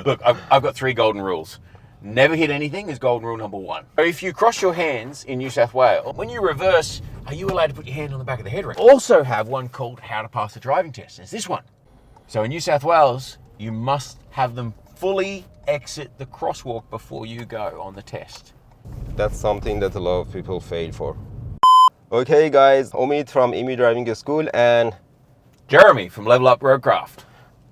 Look, I've got 3 golden rules. Never hit anything is golden rule number 1. So if you cross your hands in New South Wales, when you reverse, are you allowed to put your hand on the back of the headrest? Also have one called how to pass the driving test. It's this one. So in New South Wales, you must have them fully exit the crosswalk before you go on the test. That's something that a lot of people fail for. Okay guys, Omid from EMI Driving School and Jeremy from Level Up Roadcraft.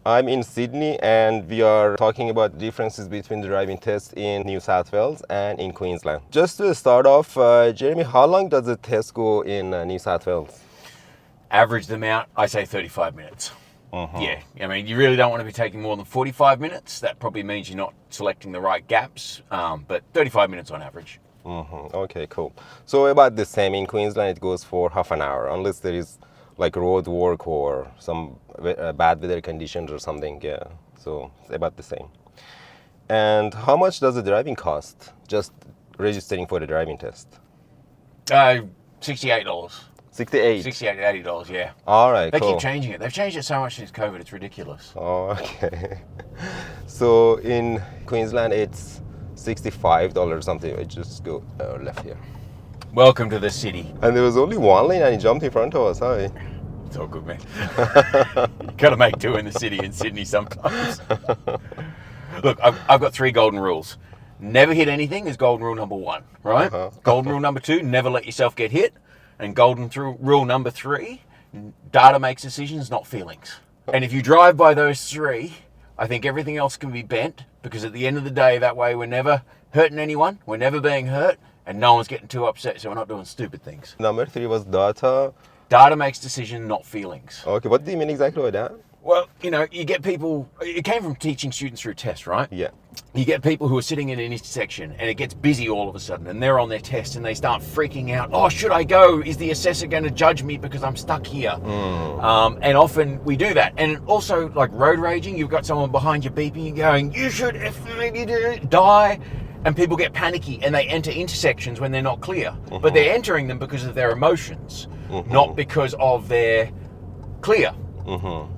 I'm in Sydney and we are talking about the differences between the driving test in New South Wales and in Queensland. Just to start off, Jeremy, how long does the test go in New South Wales? Average them out, I say 35 minutes. Yeah, I mean, you really don't want to be taking more than 45 minutes. That probably means you're not selecting the right gaps, but 35 minutes on average. Okay, cool. So about the same in Queensland, it goes for half an hour, unless there is like road work or some bad weather conditions or something. Yeah, so it's about the same. And how much does the driving cost, just registering for the driving test? $68. $68. $68 to $80, yeah. All right, They cool. keep changing it. They've changed it so much since COVID, it's ridiculous. Oh, okay. So in Queensland, it's $65 something. I just go left here. Welcome to the city. And there was only one lane and he jumped in front of us, huh? It's all good, man. You gotta make do in the city in Sydney sometimes. Look, I've got 3 golden rules. Never hit anything is golden rule number 1, right? Golden rule number 2, never let yourself get hit. And golden rule number 3, data makes decisions, not feelings. And if you drive by those 3, I think everything else can be bent, because at the end of the day, that way we're never hurting anyone, we're never being hurt, and no one's getting too upset, so we're not doing stupid things. Number 3 was data. Data makes decisions, not feelings. Okay, what do you mean exactly by that? Well, you know, you get people, it came from teaching students through tests, right? Yeah. You get people who are sitting in an intersection and it gets busy all of a sudden and they're on their test and they start freaking out. Oh, should I go? Is the assessor going to judge me because I'm stuck here? And often we do that. And also, like road raging, you've got someone behind you beeping and going, you should die. And people get panicky and they enter intersections when they're not clear. But they're entering them because of their emotions, not because of their clear.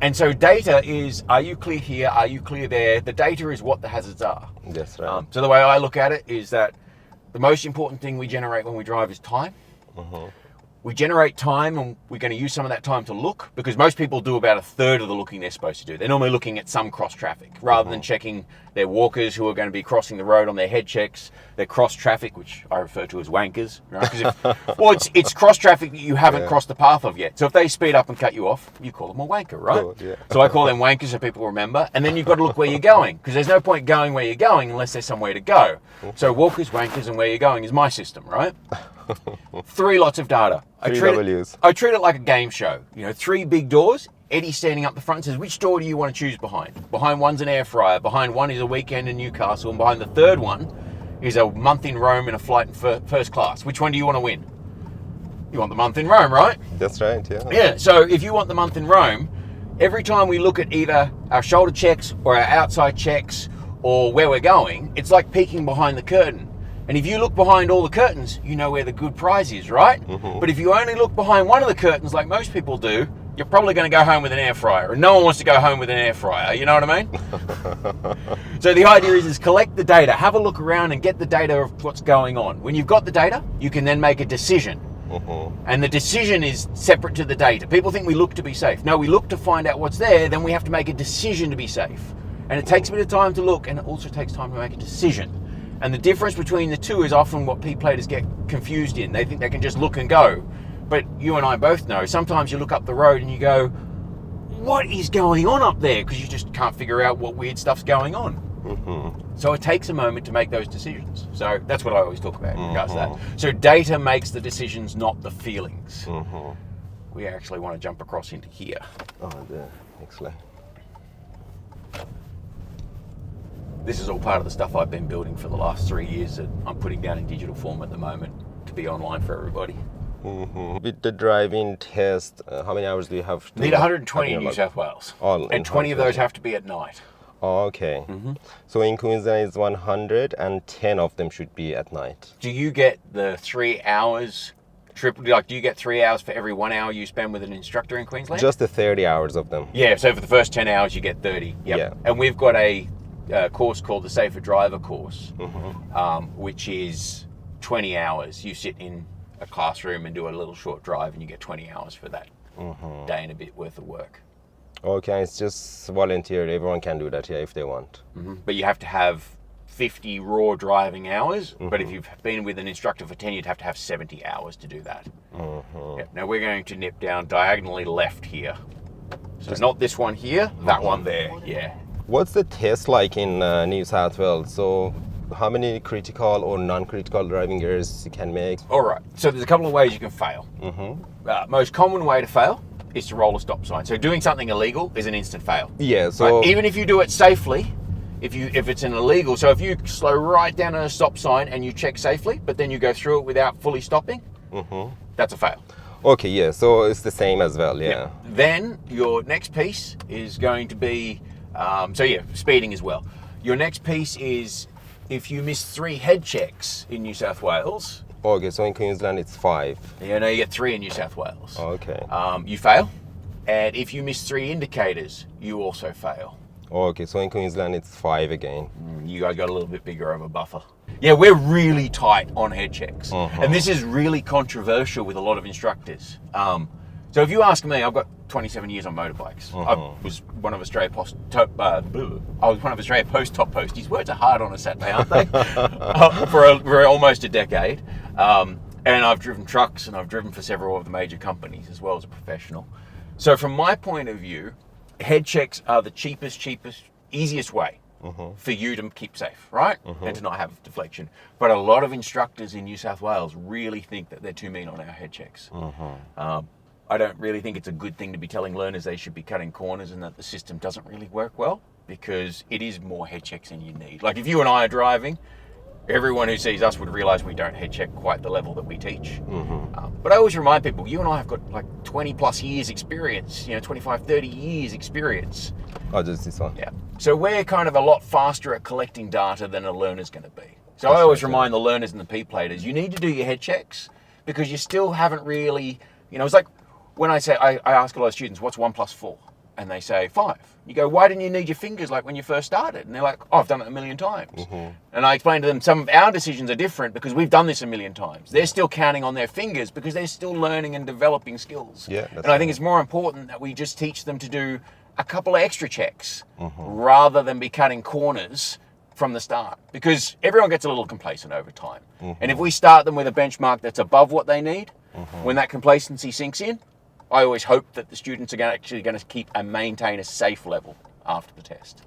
And so data is, are you clear here? Are you clear there? The data is what the hazards are. That's right. So the way I look at it is that the most important thing we generate when we drive is time. We generate time and we're going to use some of that time to look, because most people do about 1/3 of the looking they're supposed to do. They're normally looking at some cross traffic rather than checking their walkers who are going to be crossing the road on their head checks, their cross traffic, which I refer to as wankers. Right? It's cross traffic that you haven't crossed the path of yet. So if they speed up and cut you off, you call them a wanker, right? Cool, yeah. So I call them wankers so people remember. And then you've got to look where you're going, because there's no point going where you're going unless there's somewhere to go. So walkers, wankers, and where you're going is my system, right? 3 lots of data. I treat it like a game show. You know, 3 big doors. Eddie's standing up the front and says, which door do you want to choose behind? Behind one's an air fryer. Behind one is a weekend in Newcastle. And behind the 3rd one is a month in Rome and a flight in first class. Which one do you want to win? You want the month in Rome, right? That's right, yeah. Yeah, so if you want the month in Rome, every time we look at either our shoulder checks or our outside checks or where we're going, it's like peeking behind the curtain. And if you look behind all the curtains, you know where the good prize is, right? But if you only look behind one of the curtains like most people do, you're probably going to go home with an air fryer. And no one wants to go home with an air fryer, you know what I mean? So the idea is collect the data, have a look around and get the data of what's going on. When you've got the data, you can then make a decision. And the decision is separate to the data. People think we look to be safe. No, we look to find out what's there, then we have to make a decision to be safe. And it takes a bit of time to look, and it also takes time to make a decision. And the difference between the two is often what P-platers get confused in. They think they can just look and go. But you and I both know, sometimes you look up the road and you go, what is going on up there? Because you just can't figure out what weird stuff's going on. So it takes a moment to make those decisions. So that's what I always talk about in regards to that. So data makes the decisions, not the feelings. We actually want to jump across into here. Oh, yeah, excellent. This is all part of the stuff I've been building for the last 3 years that I'm putting down in digital form at the moment to be online for everybody. With the driving test, how many hours do you have to? Need 120 in New South Wales. And 20 of those have to be at night. Oh, okay. So in Queensland, it's 100 and 10 of them should be at night. Do you get the 3 hours triple? Like, do you get 3 hours for every 1 hour you spend with an instructor in Queensland? Just the 30 hours of them. Yeah, so for the first 10 hours, you get 30. Yep. Yeah. And we've got a course called the Safer Driver course, which is 20 hours. You sit in a classroom and do a little short drive, and you get 20 hours for that day and a bit worth of work. Okay, it's just volunteer. Everyone can do that here if they want. But you have to have 50 raw driving hours. But if you've been with an instructor for 10, you'd have to have 70 hours to do that. Now we're going to nip down diagonally left here. So not this one here, that one there. Yeah. What's the test like in New South Wales? So how many critical or non-critical driving errors you can make? All right. So there's a couple of ways you can fail. Most common way to fail is to roll a stop sign. So doing something illegal is an instant fail. Yeah. So even if you do it safely, if it's an illegal, so if you slow right down at a stop sign and you check safely, but then you go through it without fully stopping, that's a fail. Okay. Yeah. So it's the same as well. Yeah. Then your next piece is going to be, speeding as well. Your next piece is if you miss 3 head checks in New South Wales. Okay, so in Queensland it's 5. You get 3 in New South Wales. Okay. You fail. And if you miss 3 indicators, you also fail. Okay, so in Queensland it's 5 again. You got a little bit bigger of a buffer. Yeah, we're really tight on head checks. And this is really controversial with a lot of instructors. So if you ask me, I've got 27 years on motorbikes. I was one of Australia Post top post. These words are hard on a Saturday, aren't they? for almost a decade. And I've driven trucks, and I've driven for several of the major companies as well as a professional. So from my point of view, head checks are the cheapest, easiest way for you to keep safe, right? And to not have deflection. But a lot of instructors in New South Wales really think that they're too mean on our head checks. I don't really think it's a good thing to be telling learners they should be cutting corners and that the system doesn't really work well, because it is more head checks than you need. Like if you and I are driving, everyone who sees us would realise we don't head check quite the level that we teach. But I always remind people, you and I have got like 20 plus years experience, 25, 30 years experience. Oh, just this one? Yeah. So we're kind of a lot faster at collecting data than a learner's going to be. So I always remind the learners and the P-platers, you need to do your head checks, because you still haven't really, it's like when I say, I ask a lot of students, what's 1 plus 4? And they say 5. You go, why didn't you need your fingers like when you first started? And they're like, oh, I've done it a million times. And I explain to them, some of our decisions are different because we've done this a million times. They're still counting on their fingers because they're still learning and developing skills. Yeah, and I think it's more important that we just teach them to do a couple of extra checks rather than be cutting corners from the start, because everyone gets a little complacent over time. And if we start them with a benchmark that's above what they need, when that complacency sinks in, I always hope that the students are actually going to keep and maintain a safe level after the test.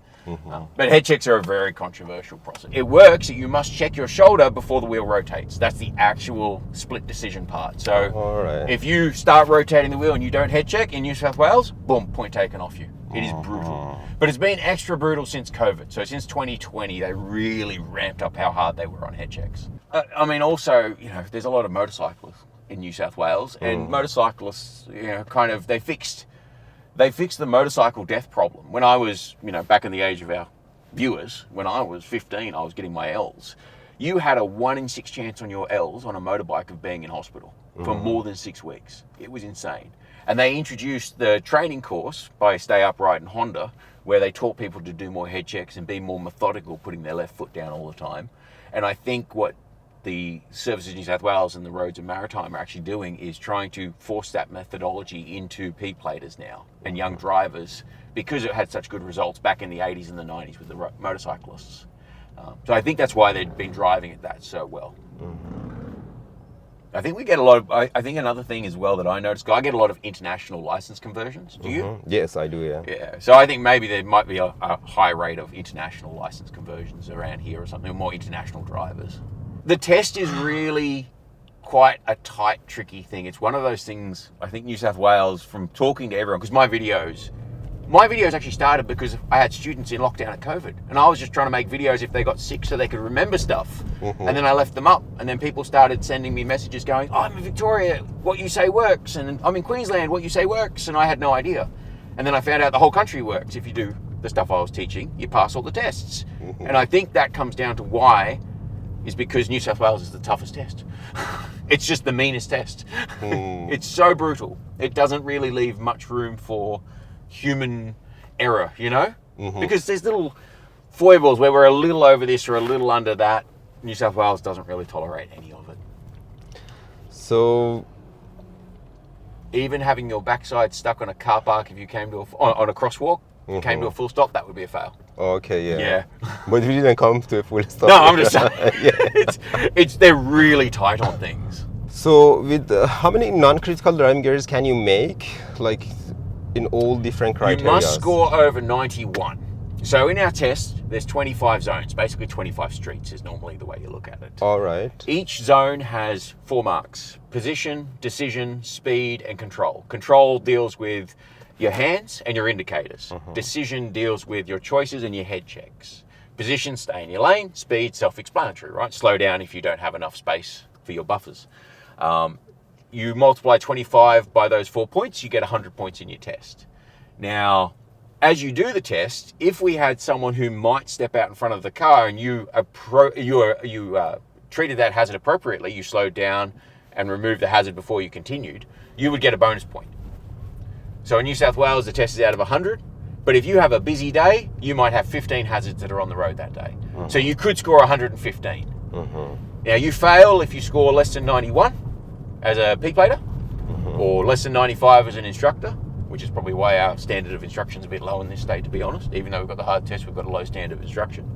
But head checks are a very controversial process. It works. You must check your shoulder before the wheel rotates. That's the actual split decision part. So if you start rotating the wheel and you don't head check in New South Wales, boom, point taken off you. It is brutal. But it's been extra brutal since COVID. So since 2020, they really ramped up how hard they were on head checks. Also, there's a lot of motorcyclists in New South Wales, and motorcyclists, they fixed the motorcycle death problem. When I was, back in the age of our viewers, when I was 15, I was getting my L's. You had a 1 in 6 chance on your L's on a motorbike of being in hospital for more than 6 weeks. It was insane. And they introduced the training course by Stay Upright and Honda, where they taught people to do more head checks and be more methodical, putting their left foot down all the time. And I think what the Services New South Wales and the Roads and Maritime are actually doing is trying to force that methodology into P-platers now and young drivers, because it had such good results back in the 80s and the 90s with the motorcyclists. So I think that's why they've been driving at that so well. I think we get a lot of, I think another thing as well that I noticed, I get a lot of international license conversions. Do you? Yes, I do, yeah. Yeah, so I think maybe there might be a high rate of international license conversions around here or something, more international drivers. The test is really quite a tight, tricky thing. It's one of those things, I think New South Wales, from talking to everyone, because my videos actually started because I had students in lockdown at COVID, and I was just trying to make videos if they got sick so they could remember stuff. And then I left them up, and then people started sending me messages going, oh, I'm in Victoria, what you say works, and I'm in Queensland, what you say works, and I had no idea. And then I found out the whole country works. If you do the stuff I was teaching, you pass all the tests. And I think that comes down to why is because New South Wales is the toughest test. It's just the meanest test. It's so brutal. It doesn't really leave much room for human error, Because there's little foibles where we're a little over this or a little under that, New South Wales doesn't really tolerate any of it. So even having your backside stuck on a car park if you came to on a crosswalk, came to a full stop, that would be a fail. okay, yeah. Yeah. But we didn't come to a full stop. No, I'm just saying, they're really tight on things. So with how many non-critical driving errors can you make, like in all different criteria? You must score over 91. So in our test, there's 25 zones, basically 25 streets is normally the way you look at it. All right. Each zone has 4 marks: position, decision, speed, and control. Control deals with your hands and your indicators. Decision deals with your choices and your head checks. Position, stay in your lane. Speed, self-explanatory, right? Slow down if you don't have enough space for your buffers. You multiply 25 by those 4 points, you get 100 points in your test. Now, as you do the test, if we had someone who might step out in front of the car and you treated that hazard appropriately, you slowed down and removed the hazard before you continued, you would get a bonus point. So in New South Wales, the test is out of 100, but if you have a busy day, you might have 15 hazards that are on the road that day. So you could score 115. Now you fail if you score less than 91 as a P-plater, or less than 95 as an instructor, which is probably why our standard of instruction is a bit low in this state, to be honest. Even though we've got the hard test, we've got a low standard of instruction.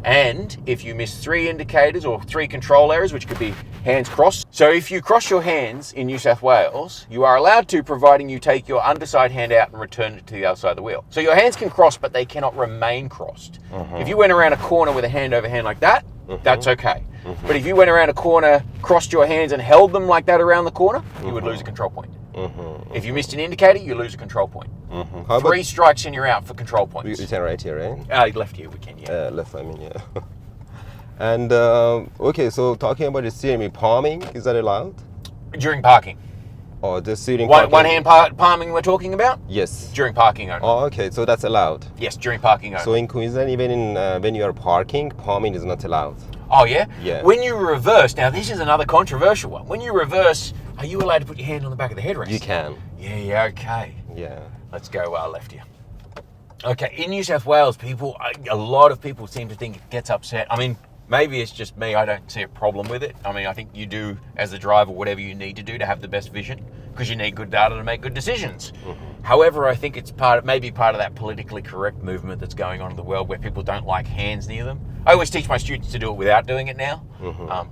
And if you miss 3 indicators or 3 control errors, which could be hands crossed. So if you cross your hands in New South Wales, you are allowed to, providing you take your underside hand out and return it to the other side of the wheel. So your hands can cross, but they cannot remain crossed. If you went around a corner with a hand over hand like that, that's okay. But if you went around a corner, crossed your hands and held them like that around the corner, you would lose a control point. If you missed an indicator, you lose a control point. 3 strikes and you're out for control points. You can right here, right? Left here we can, yeah. Left, I mean, yeah. And, okay, so talking about the steering wheel, palming, is that allowed? During parking. Oh, the steering One hand palming we're talking about? Yes. During parking only. Oh, okay, so that's allowed. Yes, during parking only. So in Queensland, even in when you are parking, palming is not allowed. Oh, yeah? Yeah. When you reverse, now this is another controversial one. When you reverse, are you allowed to put your hand on the back of the headrest? You can. Yeah, okay. Yeah. Let's go left here. Okay, in New South Wales, a lot of people seem to think it gets upset. I mean, maybe it's just me. I don't see a problem with it. I mean, I think you do, as the driver, whatever you need to do to have the best vision, because you need good data to make good decisions. However, I think it's maybe part of that politically correct movement that's going on in the world where people don't like hands near them. I always teach my students to do it without doing it now.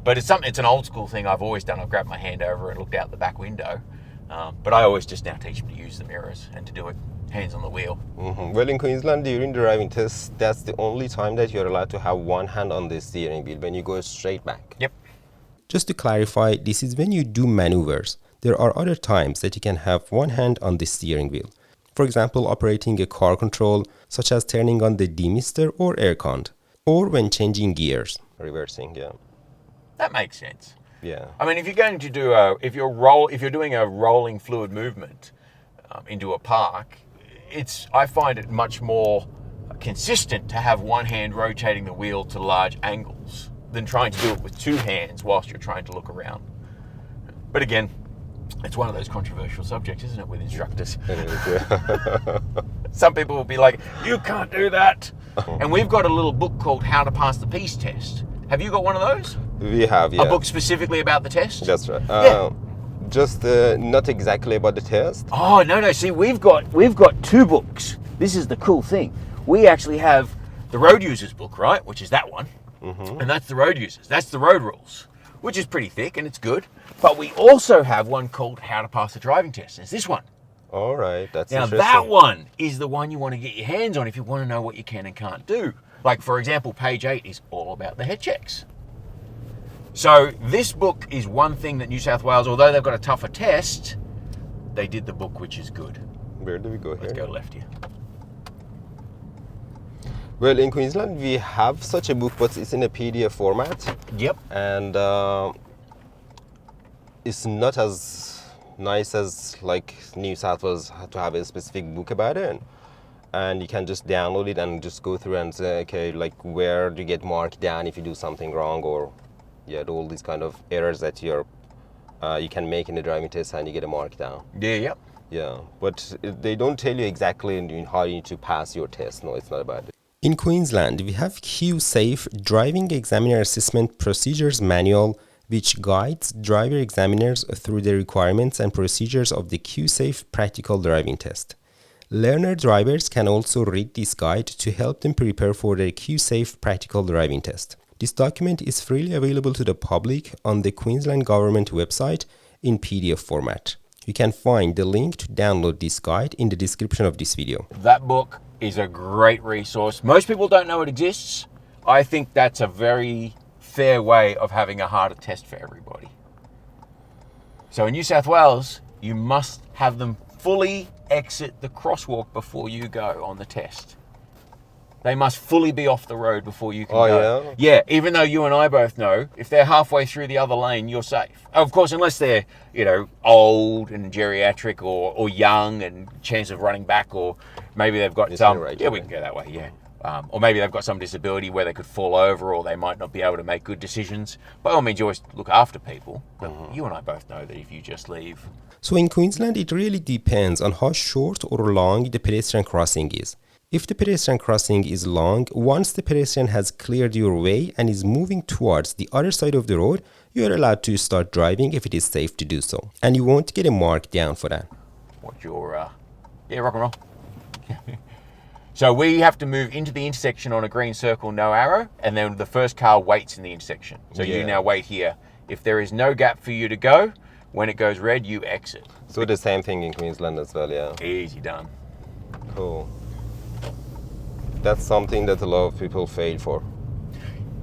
But it's an old school thing I've always done. I've grabbed my hand over and looked out the back window. But I always just now teach them to use the mirrors and to do it hands on the wheel. Well, in Queensland, during the driving test, that's the only time that you're allowed to have one hand on the steering wheel when you go straight back. Yep. Just to clarify, this is when you do maneuvers. There are other times that you can have one hand on the steering wheel. For example, operating a car control, such as turning on the demister or aircon, or when changing gears. Reversing, yeah. That makes sense. Yeah. I mean, if you're going to do if you're doing a rolling fluid movement into a park, I find it much more consistent to have one hand rotating the wheel to large angles than trying to do it with 2 hands whilst you're trying to look around. But again, it's one of those controversial subjects, isn't it, with instructors? It is, yeah. Some people will be like, you can't do that. And we've got a little book called How to Pass the Peace Test. Have you got one of those? We have, yeah. A book specifically about the test? That's right. Yeah. Just not exactly about the test. Oh, no. See, we've got 2 books. This is the cool thing. We actually have the road users book, right? Which is that one. And that's the road users. That's the road rules, which is pretty thick and it's good. But we also have one called How to Pass the Driving Test. It's this one. All right, that's now interesting. that one is the one you want to get your hands on if you want to know what you can and can't do. Like, for example, page 8 is all about the head checks. So this book is one thing that New South Wales, although they've got a tougher test, they did the book, which is good. Where do we go here? Let's go left here. Well, in Queensland, we have such a book, but it's in a PDF format. Yep. And it's not as nice as like New South Wales to have a specific book about it. And you can just download it and just go through and say, okay, like where do you get marked down if you do something wrong, or all these kind of errors that you can make in the driving test and you get a mark down. Yeah, yep. Yeah, but they don't tell you exactly how you need to pass your test. No, it's not about it. In Queensland, we have Q-Safe Driving Examiner Assessment Procedures Manual, which guides driver examiners through the requirements and procedures of the Q-Safe practical driving test. Learner drivers can also read this guide to help them prepare for their Q-Safe practical driving test. This document is freely available to the public on the Queensland Government website in PDF format. You can find the link to download this guide in the description of this video. That book is a great resource. Most people don't know it exists. I think that's a very fair way of having a harder test for everybody. So in New South Wales, you must have them fully exit the crosswalk before you go on the test. They must fully be off the road before you can go. Yeah? Yeah, even though you and I both know, if they're halfway through the other lane, you're safe. Of course, unless they're, old and geriatric or young and chance of running back, or maybe they've got some... Right, yeah, we can go that way, yeah. Or maybe they've got some disability where they could fall over, or they might not be able to make good decisions. By all means, you always look after people. But you and I both know that if you just leave... So in Queensland, it really depends on how short or long the pedestrian crossing is. If the pedestrian crossing is long, once the pedestrian has cleared your way and is moving towards the other side of the road, you are allowed to start driving if it is safe to do so. And you won't get a mark down for that. What's your... yeah, rock and roll. So we have to move into the intersection on a green circle, no arrow, and then the first car waits in the intersection. So you now wait here. If there is no gap for you to go, when it goes red, you exit. So the same thing in Queensland as well, yeah. Easy done. Cool. That's something that a lot of people fail for.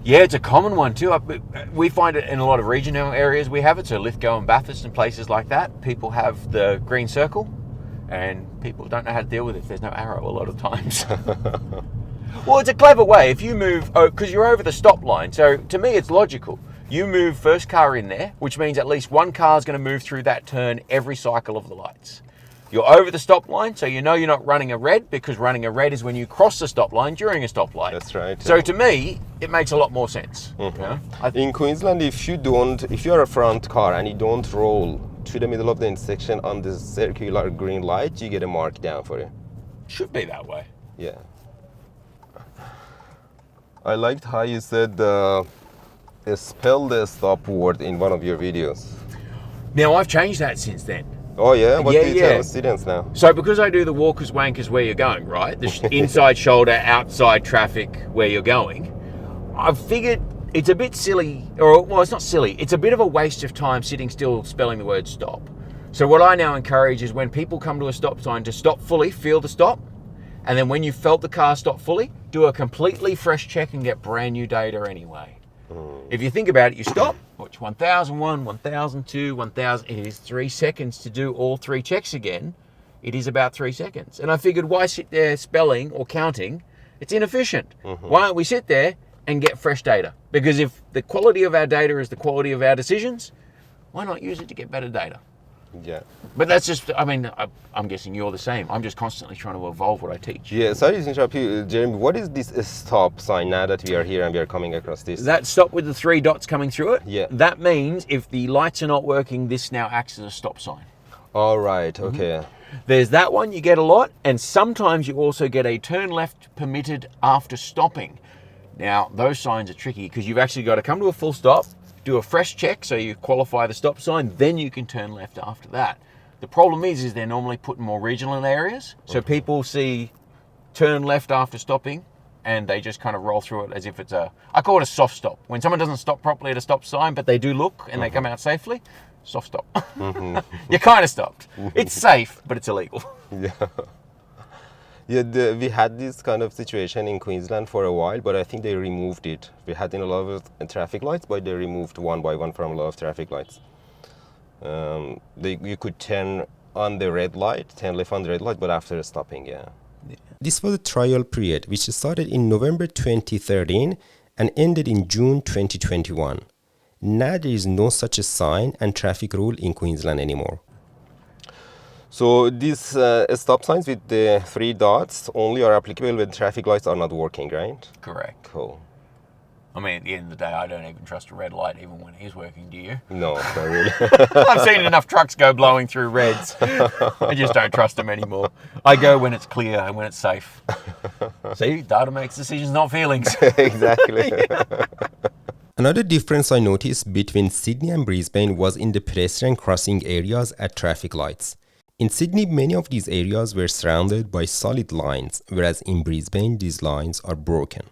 Yeah, it's a common one too. We find it in a lot of regional areas we have it. So Lithgow and Bathurst and places like that, people have the green circle and people don't know how to deal with it if there's no arrow a lot of times. Well, it's a clever way. If you move, because you're over the stop line. So to me, it's logical. You move first car in there, which means at least one car is going to move through that turn every cycle of the lights. You're over the stop line, so you know you're not running a red, because running a red is when you cross the stop line during a stoplight. That's right. So to me, it makes a lot more sense. In Queensland, if you're a front car and you don't roll to the middle of the intersection on the circular green light, you get a mark down for it. Should be that way. Yeah. I liked how you said spell the stop word in one of your videos. Now, I've changed that since then. Oh yeah? What do you yeah. tell students now? So because I do the walkers, wankers, where you're going, right? The inside shoulder, outside traffic, where you're going. I've figured it's a bit silly, well, it's not silly. It's a bit of a waste of time sitting still spelling the word stop. So what I now encourage is when people come to a stop sign to stop fully, feel the stop. And then when you felt the car stop fully, do a completely fresh check and get brand new data anyway. If you think about it, you stop, watch 1001, 1002, 1000. It is 3 seconds to do all 3 checks again. It is about 3 seconds. And I figured, why sit there spelling or counting? It's inefficient. Why don't we sit there and get fresh data? Because if the quality of our data is the quality of our decisions, why not use it to get better data? Yeah. But that's just, I'm guessing you're the same. I'm just constantly trying to evolve what I teach. Yeah, sorry to interrupt you, Jeremy. What is this stop sign now that we are here and we are coming across this? That stop with the 3 dots coming through it, Yeah. that means if the lights are not working, this now acts as a stop sign. All right, okay. There's that one you get a lot, and sometimes you also get a turn left permitted after stopping. Now, those signs are tricky because you've actually got to come to a full stop, do a fresh check so you qualify the stop sign, then you can turn left after that. The problem is they're normally put in more regional areas, so people see turn left after stopping and they just kind of roll through it as if it's I call it a soft stop. When someone doesn't stop properly at a stop sign, but they do look and they come out safely, soft stop. You're kind of stopped. It's safe, but it's illegal. Yeah. Yeah, we had this kind of situation in Queensland for a while, but I think they removed it. We had in a lot of traffic lights, but they removed one by one from a lot of traffic lights. You could turn on the red light, turn left on the red light, but after stopping, yeah. This was a trial period which started in November 2013 and ended in June 2021. Now there is no such a sign and traffic rule in Queensland anymore. So these stop signs with the 3 dots only are applicable when traffic lights are not working, right? Correct. Cool. I mean, at the end of the day, I don't even trust a red light, even when it is working, do you? No, not really. I've seen enough trucks go blowing through reds. I just don't trust them anymore. I go when it's clear and when it's safe. See, data makes decisions, not feelings. Exactly. Another difference I noticed between Sydney and Brisbane was in the pedestrian crossing areas at traffic lights. In Sydney, many of these areas were surrounded by solid lines, whereas in Brisbane, these lines are broken.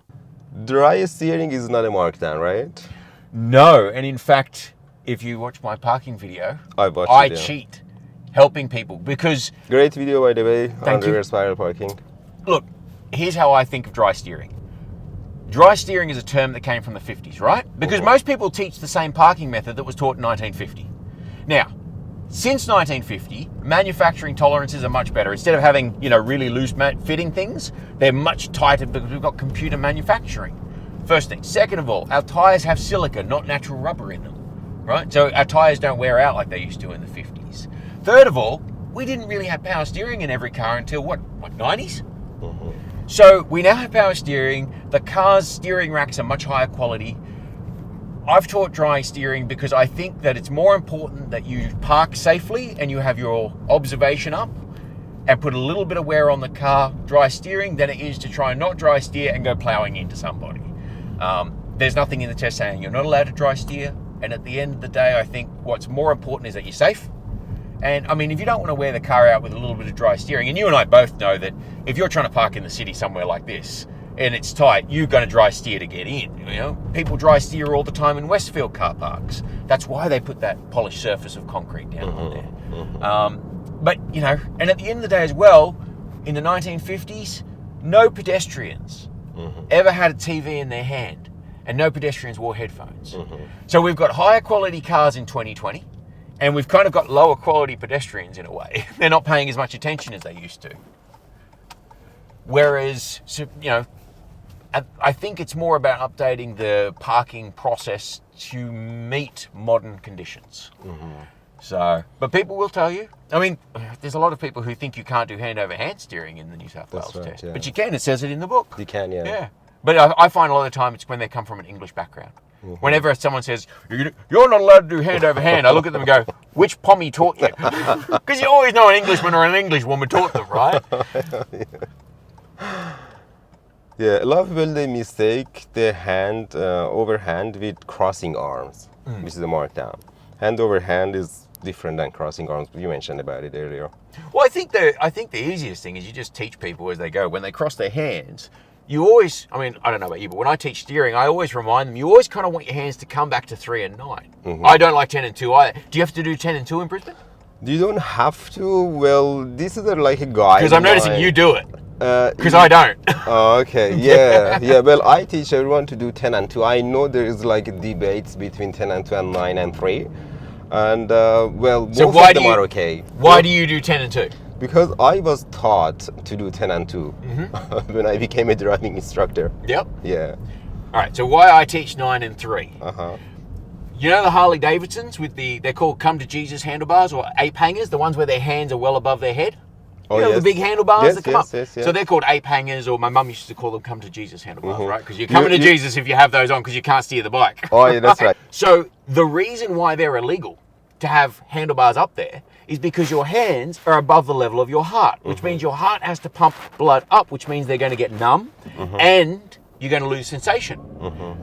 Dry steering is not a markdown, right? No, and in fact, if you watch my parking video, I cheat helping people because... Great video, by the way, on you. reverse parallel parking. Look, here's how I think of dry steering. Dry steering is a term that came from the 50s, right? Because most people teach the same parking method that was taught in 1950. Now, since 1950, manufacturing tolerances are much better. Instead of having, really loose fitting things, they're much tighter because we've got computer manufacturing. First thing. Second of all, our tyres have silica, not natural rubber in them, right? So our tyres don't wear out like they used to in the 50s. Third of all, we didn't really have power steering in every car until, 90s? So we now have power steering. The car's steering racks are much higher quality. I've taught dry steering because I think that it's more important that you park safely and you have your observation up and put a little bit of wear on the car dry steering than it is to try and not dry steer and go ploughing into somebody. There's nothing in the test saying you're not allowed to dry steer. And at the end of the day, I think what's more important is that you're safe. And I mean, if you don't want to wear the car out with a little bit of dry steering, and you and I both know that if you're trying to park in the city somewhere like this and it's tight, you're going to dry steer to get in. People dry steer all the time in Westfield car parks. That's why they put that polished surface of concrete down on there. But and at the end of the day as well, in the 1950s, no pedestrians ever had a TV in their hand, and no pedestrians wore headphones. So we've got higher quality cars in 2020. And we've kind of got lower quality pedestrians in a way. They're not paying as much attention as they used to. Whereas, I think it's more about updating the parking process to meet modern conditions. So, but people will tell you. I mean, there's a lot of people who think you can't do hand-over-hand steering in the New South Wales test. Yeah. But you can. It says it in the book. You can, yeah. Yeah. But I find a lot of the time it's when they come from an English background. Whenever someone says, you're not allowed to do hand over hand, I look at them and go, which pommy taught you? Because you always know an Englishman or an Englishwoman taught them, right? Yeah, a lot of people, they mistake the hand over hand with crossing arms, which is a markdown. Hand over hand is different than crossing arms. You mentioned about it earlier. Well, I think the easiest thing is you just teach people as they go. When they cross their hands, you always, I don't know about you, but when I teach steering, I always remind them, you always kind of want your hands to come back to 3 and 9. I don't like 10 and 2 either. Do you have to do 10 and 2 in Brisbane? You don't have to. Well, this is like a guide. Because I'm noticing you do it. Because I don't. Oh, okay. Yeah. Well, I teach everyone to do 10 and 2. I know there is like debates between 10 and 2 and 9 and 3. And, most of them are okay. Why do you do 10 and 2? Because I was taught to do 10 and 2 when I became a driving instructor. Yep. Yeah. All right, so why I teach 9 and 3. You know the Harley Davidsons with they're called Come to Jesus handlebars or ape hangers, the ones where their hands are well above their head? The big handlebars that come up? Yes. So they're called ape hangers, or my mum used to call them Come to Jesus handlebars, right? Because you're coming to Jesus if you have those on because you can't steer the bike. Oh, yeah, that's right. So the reason why they're illegal to have handlebars up there is because your hands are above the level of your heart, which means your heart has to pump blood up, which means they're going to get numb and you're going to lose sensation.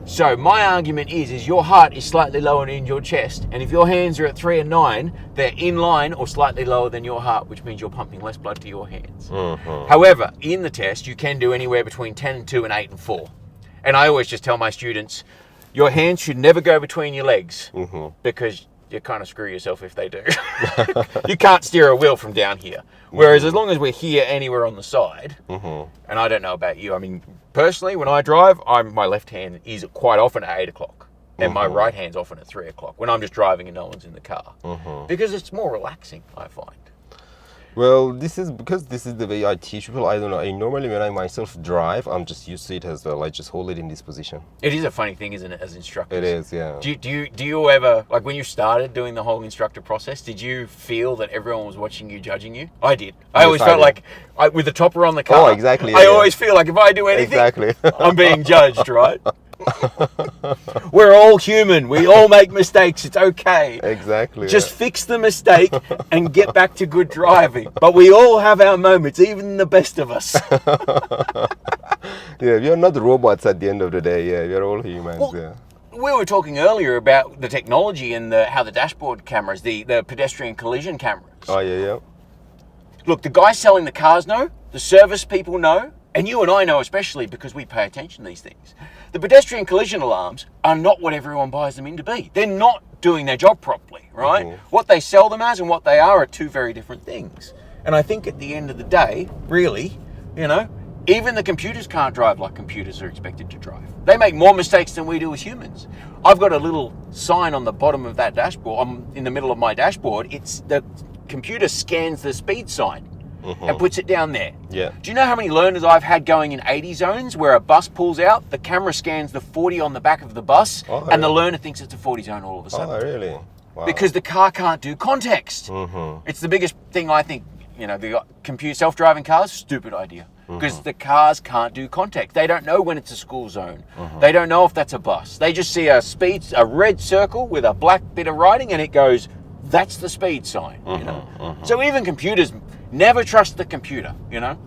So my argument is your heart is slightly lower in your chest, and if your hands are at 3 and 9, they're in line or slightly lower than your heart, which means you're pumping less blood to your hands. However, in the test, you can do anywhere between 10 and 2 and 8 and 4. And I always just tell my students, your hands should never go between your legs because you kind of screw yourself if they do. You can't steer a wheel from down here. Whereas as long as we're here anywhere on the side, and I don't know about you, I mean, personally, when I drive, my left hand is quite often at 8 o'clock. And my right hand's often at 3 o'clock when I'm just driving and no one's in the car. Because it's more relaxing, I find. Well, this is the way I teach people. I don't know. Normally, when I myself drive, I'm just used to it as well. I just hold it in this position. It is a funny thing, isn't it, as instructors? It is, yeah. Do you ever, like when you started doing the whole instructor process, did you feel that everyone was watching you, judging you? I did. I always felt like, with the topper on the car. Oh, exactly. I always feel like if I do anything, I'm being judged, right? We're all human. We all make mistakes. It's okay. Exactly. Just fix the mistake and get back to good driving. But we all have our moments, even the best of us. Yeah, we are not robots at the end of the day. Yeah, we are all humans. Well, yeah. we were talking earlier about the technology and how the dashboard cameras, the pedestrian collision cameras. Oh, yeah. Look, the guys selling the cars know, the service people know, and you and I know especially because we pay attention to these things. The pedestrian collision alarms are not what everyone buys them in to be. They're not doing their job properly, right? Mm-hmm. What they sell them as and what they are two very different things. And I think at the end of the day, really, even the computers can't drive like computers are expected to drive. They make more mistakes than we do as humans. I've got a little sign on the bottom of that dashboard, in the middle of my dashboard. It's the computer scans the speed sign and puts it down there. Yeah. Do you know how many learners I've had going in 80 zones where a bus pulls out, the camera scans the 40 on the back of the bus, and the learner thinks it's a 40 zone all of a sudden. Oh, really? Wow. Because the car can't do context. It's the biggest thing I think, the computer self-driving cars, stupid idea. Because the cars can't do context. They don't know when it's a school zone. They don't know if that's a bus. They just see a red circle with a black bit of writing and it goes, that's the speed sign, So even computers never trust the computer,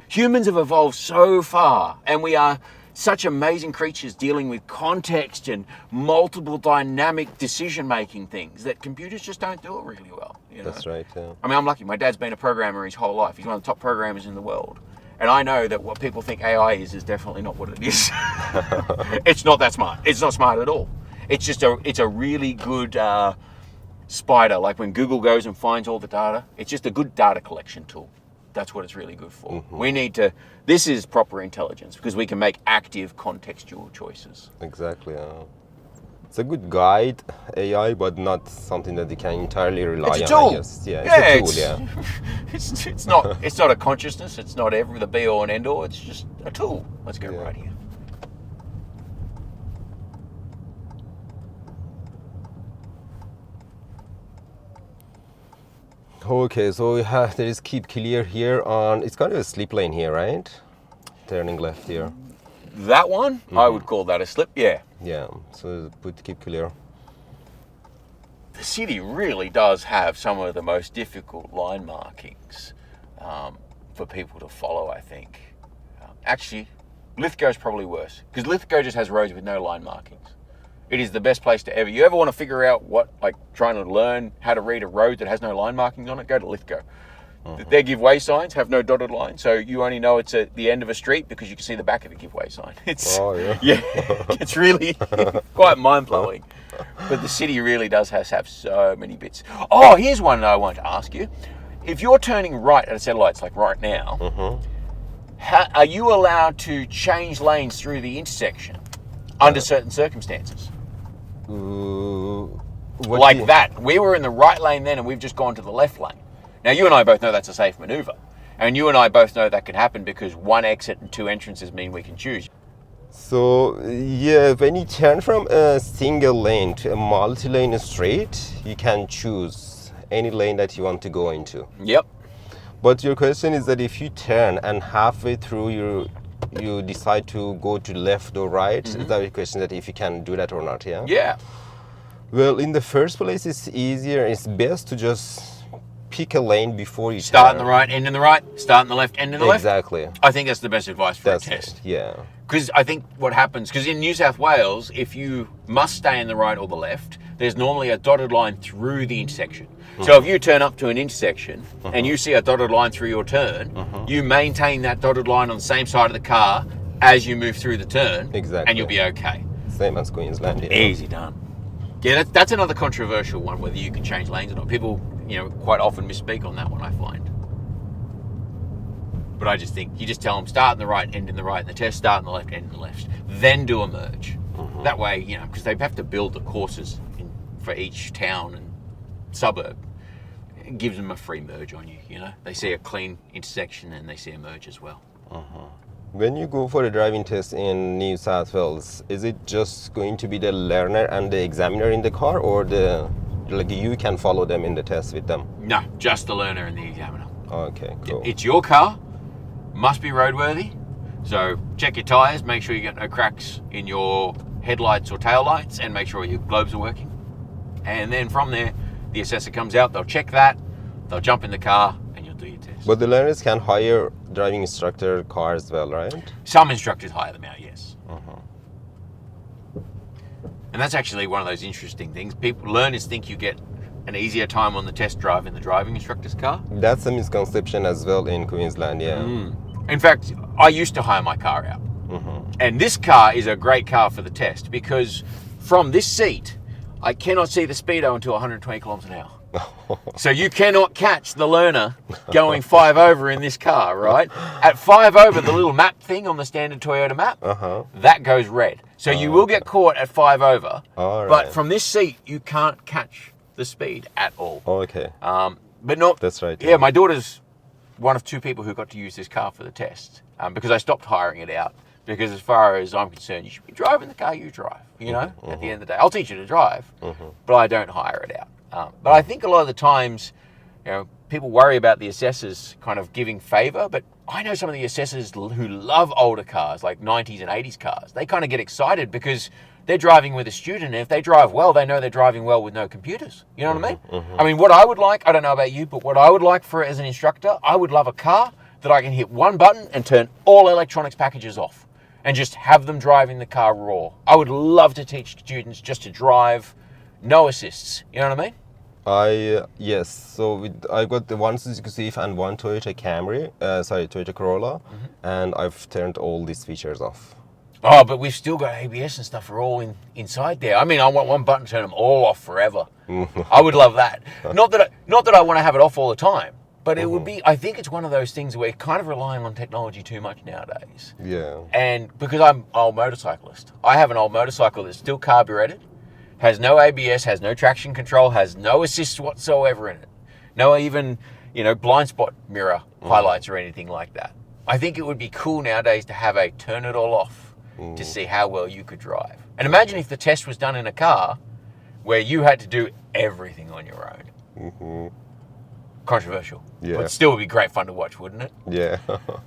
Humans have evolved so far and we are such amazing creatures dealing with context and multiple dynamic decision-making things that computers just don't do it really well, That's right, yeah. I mean, I'm lucky. My dad's been a programmer his whole life. He's one of the top programmers in the world. And I know that what people think AI is definitely not what it is. It's not that smart. It's not smart at all. It's just it's a really good spider. Like when Google goes and finds all the data, it's just a good data collection tool. That's what it's really good for. This is proper intelligence because we can make active contextual choices. Exactly. It's a good guide, AI, but not something that you can entirely rely on. It's a tool. I guess. Yeah, it's a tool. It's not a consciousness. It's not the be all and end all. It's just a tool. Let's go right here. Okay, so there is keep clear here on. It's kind of a slip lane here, right? Turning left here. That one, I would call that a slip. Yeah. Yeah. So put keep clear. The city really does have some of the most difficult line markings for people to follow, I think. Actually, Lithgow's probably worse because Lithgow just has roads with no line markings. It is the best place to ever. You ever want to figure out trying to learn how to read a road that has no line markings on it, go to Lithgow. Their giveaway signs have no dotted line, so you only know it's at the end of a street because you can see the back of the giveaway sign. It's really quite mind-blowing. But the city really does have so many bits. Oh, here's one that I want to ask you. If you're turning right at a set of lights, like right now, are you allowed to change lanes through the intersection under certain circumstances? That. We were in the right lane then and we've just gone to the left lane. Now, you and I both know that's a safe manoeuvre. And you and I both know that can happen because one exit and two entrances mean we can choose. So, yeah, when you turn from a single lane to a multi-lane street, you can choose any lane that you want to go into. Yep. But your question is that if you turn and halfway through you decide to go to left or right, is that your question, that if you can do that or not, yeah? Yeah. Well, in the first place, it's easier. It's best to just pick a lane before you start turn. in the right, end in the right, start in the left, end in the left. Exactly. I think that's the best advice for a test. Yeah. Because I think what happens, because in New South Wales, if you must stay in the right or the left, there's normally a dotted line through the intersection. So if you turn up to an intersection and you see a dotted line through your turn, you maintain that dotted line on the same side of the car as you move through the turn. Exactly. And you'll be okay. Same as Queensland. Yeah. Easy done. Yeah, that's another controversial one, whether you can change lanes or not. People, quite often misspeak on that one, I find. But I just think you just tell them start in the right, end in the right in the test, start in the left, end in the left, then do a merge. That way, because they have to build the courses for each town and suburb. It gives them a free merge on you. They see a clean intersection and they see a merge as well. When you go for a driving test in New South Wales, is it just going to be the learner and the examiner in the car, or you can follow them in the test with them? No, just the learner and the examiner. Okay, cool. It's your car, must be roadworthy. So check your tyres, make sure you get no cracks in your headlights or taillights and make sure your globes are working. And then from there, the assessor comes out, they'll check that, they'll jump in the car, and you'll do your test. But the learners can hire driving instructor car as well, right? Some instructors hire them out, yes. And that's actually one of those interesting things. Learners think you get an easier time on the test drive in the driving instructor's car. That's a misconception as well in Queensland, yeah. In fact, I used to hire my car out. And this car is a great car for the test because from this seat, I cannot see the speedo until 120 kilometers an hour. So you cannot catch the learner going 5 over in this car, right? At 5 over, the little map thing on the standard Toyota map, that goes red. So you will get caught at 5 over, but from this seat, you can't catch the speed at all. Okay. But not. That's right. Yeah, my daughter's one of 2 people who got to use this car for the test because I stopped hiring it out. Because as far as I'm concerned, you should be driving the car you drive, you know, at the end of the day. I'll teach you to drive, but I don't hire it out. But I think a lot of the times, you know, people worry about the assessors kind of giving favour, but I know some of the assessors who love older cars, like 90s and 80s cars. They kind of get excited because they're driving with a student, and if they drive well, they know they're driving well with no computers. You know what I mean? I mean, what I would like, I don't know about you, but what I would like for as an instructor, I would love a car that I can hit one button and turn all electronics packages off. And just have them driving the car raw. I would love to teach students just to drive, no assists. You know what I mean? Yes. So I got the one Suzuki Swift and one Toyota Camry, Toyota Corolla, and I've turned all these features off. Oh, but we've still got ABS and stuff are all inside there. I mean, I want one button to turn them all off forever. I would love that. Not that I want to have it off all the time. But it would be, I think it's one of those things where you're kind of relying on technology too much nowadays. Yeah. And because I'm an old motorcyclist, I have an old motorcycle that's still carbureted, has no ABS, has no traction control, has no assist whatsoever in it. No even, you know, blind spot mirror highlights or anything like that. I think it would be cool nowadays to have a turn it all off to see how well you could drive. And imagine if the test was done in a car where you had to do everything on your own. Controversial, but still would be great fun to watch, wouldn't it? Yeah.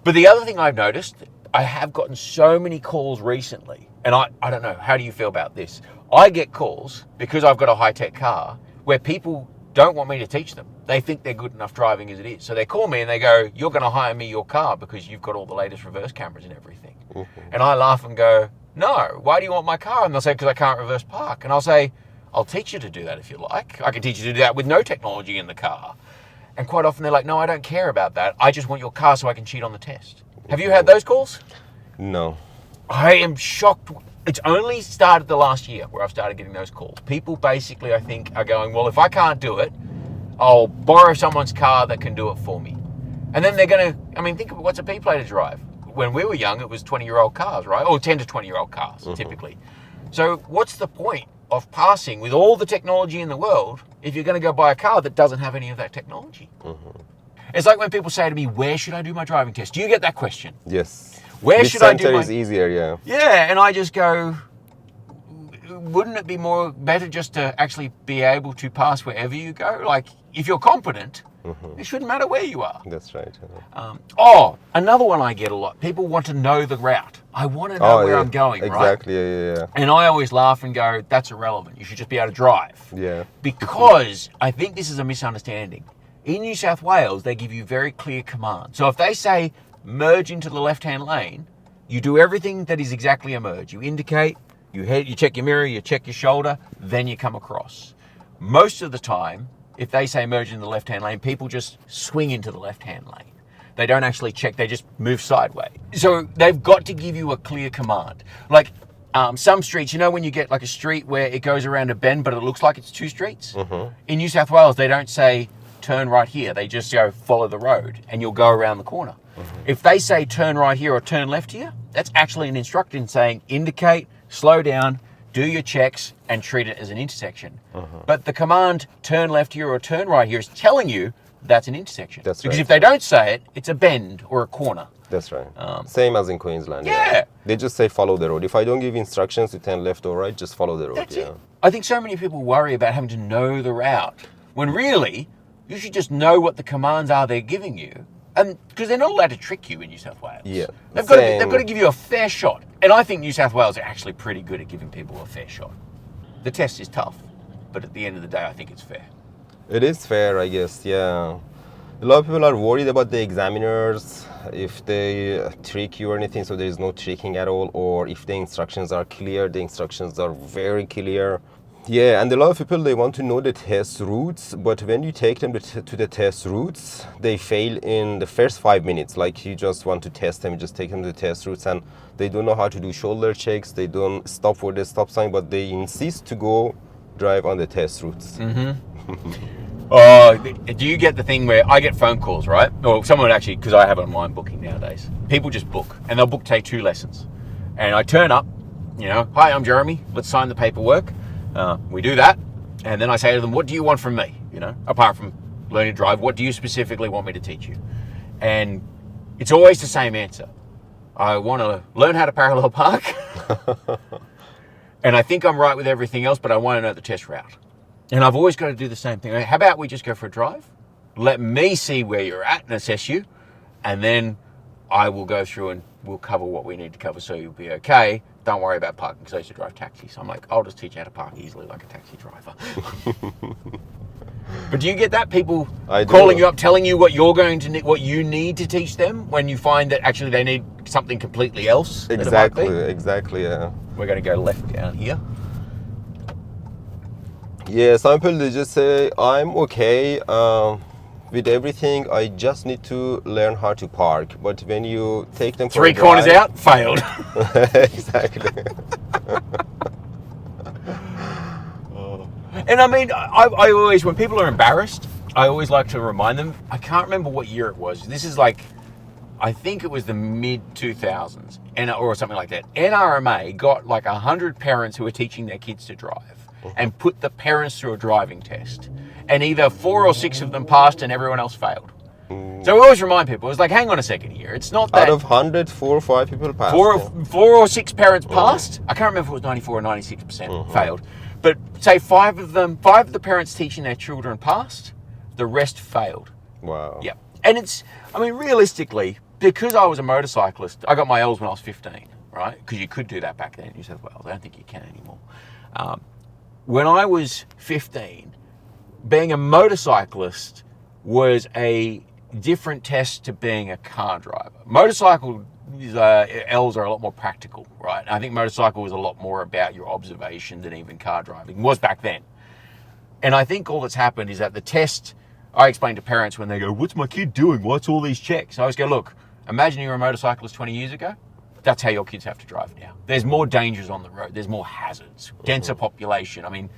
But the other thing I've noticed, I have gotten so many calls recently, and I don't know, how do you feel about this? I get calls, because I've got a high-tech car, where people don't want me to teach them. They think they're good enough driving as it is. So they call me and they go, you're going to hire me your car because you've got all the latest reverse cameras and everything. And I laugh and go, no, why do you want my car? And they'll say, because I can't reverse park. And I'll say, I'll teach you to do that if you like. I can teach you to do that with no technology in the car. And quite often they're like, no, I don't care about that. I just want your car so I can cheat on the test. Have you had those calls? No. I am shocked. It's only started the last year where I've started getting those calls. People basically, I think, are going, well, if I can't do it, I'll borrow someone's car that can do it for me. And then they're going to, I mean, think of what's a P-plate to drive? When we were young, it was 20-year-old cars, right? Or 10 to 20-year-old cars, typically. So what's the point of passing with all the technology in the world if you're going to go buy a car that doesn't have any of that technology? It's like when people say to me, where should I do my driving test? Do you get that question? Yes. Where should I do my... Which center is easier, yeah. Yeah, and I just go, wouldn't it be better just to actually be able to pass wherever you go? Like, if you're competent, it shouldn't matter where you are. That's right. Another one I get a lot. People want to know the route. I want to know where I'm going, right? Exactly, yeah. And I always laugh and go, that's irrelevant. You should just be able to drive. Yeah. Because I think this is a misunderstanding. In New South Wales, they give you very clear commands. So if they say, merge into the left-hand lane, you do everything that is exactly a merge. You indicate, you check your mirror, you check your shoulder, then you come across. Most of the time, if they say merge into the left-hand lane, people just swing into the left-hand lane. They don't actually check, they just move sideways. So they've got to give you a clear command. Like some streets, you know when you get like a street where it goes around a bend, but it looks like it's 2 streets? In New South Wales, they don't say turn right here. They just go follow the road and you'll go around the corner. If they say turn right here or turn left here, that's actually an instruction saying indicate, slow down, do your checks and treat it as an intersection. But the command turn left here or turn right here is telling you that's an intersection. That's because right. if they don't say it, it's a bend or a corner. That's right. Same as in Queensland. Yeah. They just say follow the road. If I don't give instructions to turn left or right, just follow the road. That's it. I think so many people worry about having to know the route when really you should just know what the commands are they're giving you because they're not allowed to trick you in New South Wales. Yeah, they've got to give you a fair shot. And I think New South Wales are actually pretty good at giving people a fair shot. The test is tough, but at the end of the day, I think it's fair. It is fair, I guess, yeah. A lot of people are worried about the examiners, if they trick you or anything, so there is no tricking at all, or if the instructions are clear. The instructions are very clear. Yeah, and a lot of people, they want to know the test routes, but when you take them to the test routes, they fail in the first 5 minutes. Like, you just want to test them, you just take them to the test routes, and they don't know how to do shoulder checks, they don't stop for the stop sign, but they insist to go drive on the test routes. Oh, do you get the thing where I get phone calls, right? Or someone actually, because I have online booking nowadays. People just book, and they'll book take 2 lessons. And I turn up, hi, I'm Jeremy, let's sign the paperwork. We do that, and then I say to them, what do you want from me? Apart from learning to drive, what do you specifically want me to teach you? And it's always the same answer. I want to learn how to parallel park. And I think I'm right with everything else, but I want to know the test route. And I've always got to do the same thing. How about we just go for a drive? Let me see where you're at and assess you. And then I will go through and we'll cover what we need to cover so you'll be okay. Don't worry about parking, because I used to drive taxis. I'm like, I'll just teach you how to park easily like a taxi driver. But do you get that? People calling you up, telling you what what you need to teach them when you find that actually they need something completely else? Exactly, yeah. We're going to go left down here. Yeah, some people, they just say, I'm okay with everything, I just need to learn how to park. But when you take them for 3 corners out, failed. Exactly. And I mean, I always, when people are embarrassed, I always like to remind them, I can't remember what year it was. This is like, I think it was the mid-2000s, or something like that. NRMA got like 100 parents who were teaching their kids to drive and put the parents through a driving test. And either 4 or 6 of them passed and everyone else failed. So we always remind people, it's like, hang on a second here. It's not that... Out of 100, 4 or 5 people passed. 4 or 6 parents passed. I can't remember if it was 94 or 96% failed. But say 5 of the parents teaching their children passed, the rest failed. Wow. Yeah. And it's, I mean, realistically, because I was a motorcyclist, I got my L's when I was 15, right? Because you could do that back then in New South Wales. I don't think you can anymore. When I was 15, being a motorcyclist was a different test to being a car driver. Motorcycle L's are a lot more practical, right? I think motorcycle was a lot more about your observation than even car driving was back then. And I think all that's happened is that the test, I explain to parents when they go, what's my kid doing? What's all these checks? I always go, look, imagine you're a motorcyclist 20 years ago. That's how your kids have to drive now. There's more dangers on the road. There's more hazards, denser population. I mean,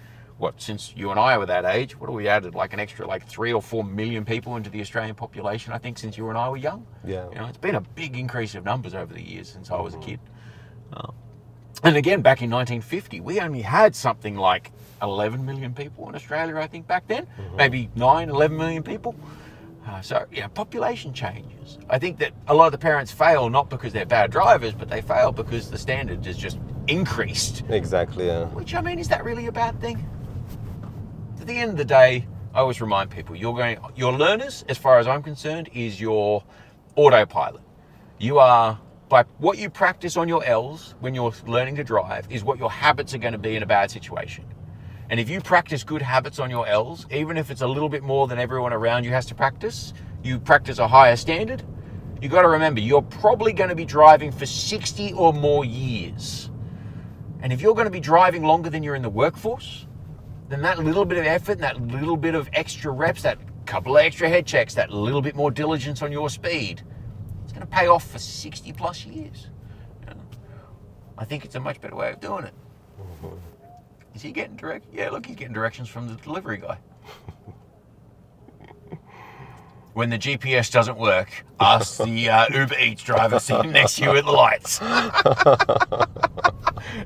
since you and I were that age, what have we added? Like an extra 3 or 4 million people into the Australian population, I think, since you and I were young. Yeah. It's been a big increase of numbers over the years since I was a kid. And again, back in 1950, we only had something like 11 million people in Australia, I think, back then. Maybe 11 million people. So, population changes. I think that a lot of the parents fail not because they're bad drivers, but they fail because the standard is just increased. Exactly, yeah. Which, I mean, is that really a bad thing? At the end of the day, I always remind people, your learners, as far as I'm concerned, is your autopilot. You are, by what you practice on your L's when you're learning to drive, is what your habits are going to be in a bad situation. And if you practice good habits on your L's, even if it's a little bit more than everyone around you has to practice, you practice a higher standard, you got to remember, you're probably going to be driving for 60 or more years. And if you're going to be driving longer than you're in the workforce, then that little bit of effort, that little bit of extra reps, that couple of extra head checks, that little bit more diligence on your speed, it's going to pay off for 60 plus years. I think it's a much better way of doing it. Is he getting direct? Yeah, look, he's getting directions from the delivery guy. When the GPS doesn't work, ask the Uber Eats driver sitting next to you at the lights.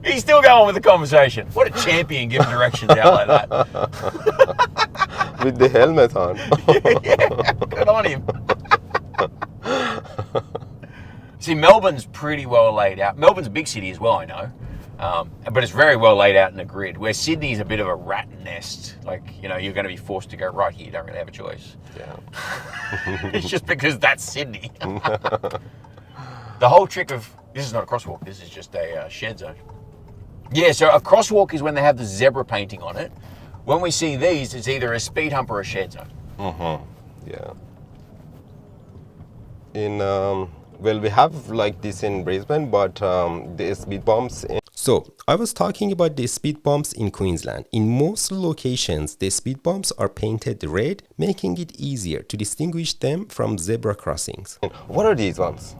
He's still going with the conversation. What a champion giving directions out like that. With the helmet on. Yeah, good on him. See, Melbourne's pretty well laid out. Melbourne's a big city as well, I know. But it's very well laid out in a grid, where Sydney's a bit of a rat nest. Like, you know, you're going to be forced to go right here. You don't really have a choice. Yeah. It's just because that's Sydney. The whole trick of, this is not a crosswalk, this is just a shed zone. Yeah, so a crosswalk is when they have the zebra painting on it. When we see these, it's either a speed hump or a shed zone. Yeah. In well, we have like this in Brisbane, but the speed bumps. So, I was talking about the speed bumps in Queensland. In most locations, the speed bumps are painted red, making it easier to distinguish them from zebra crossings. What are these ones?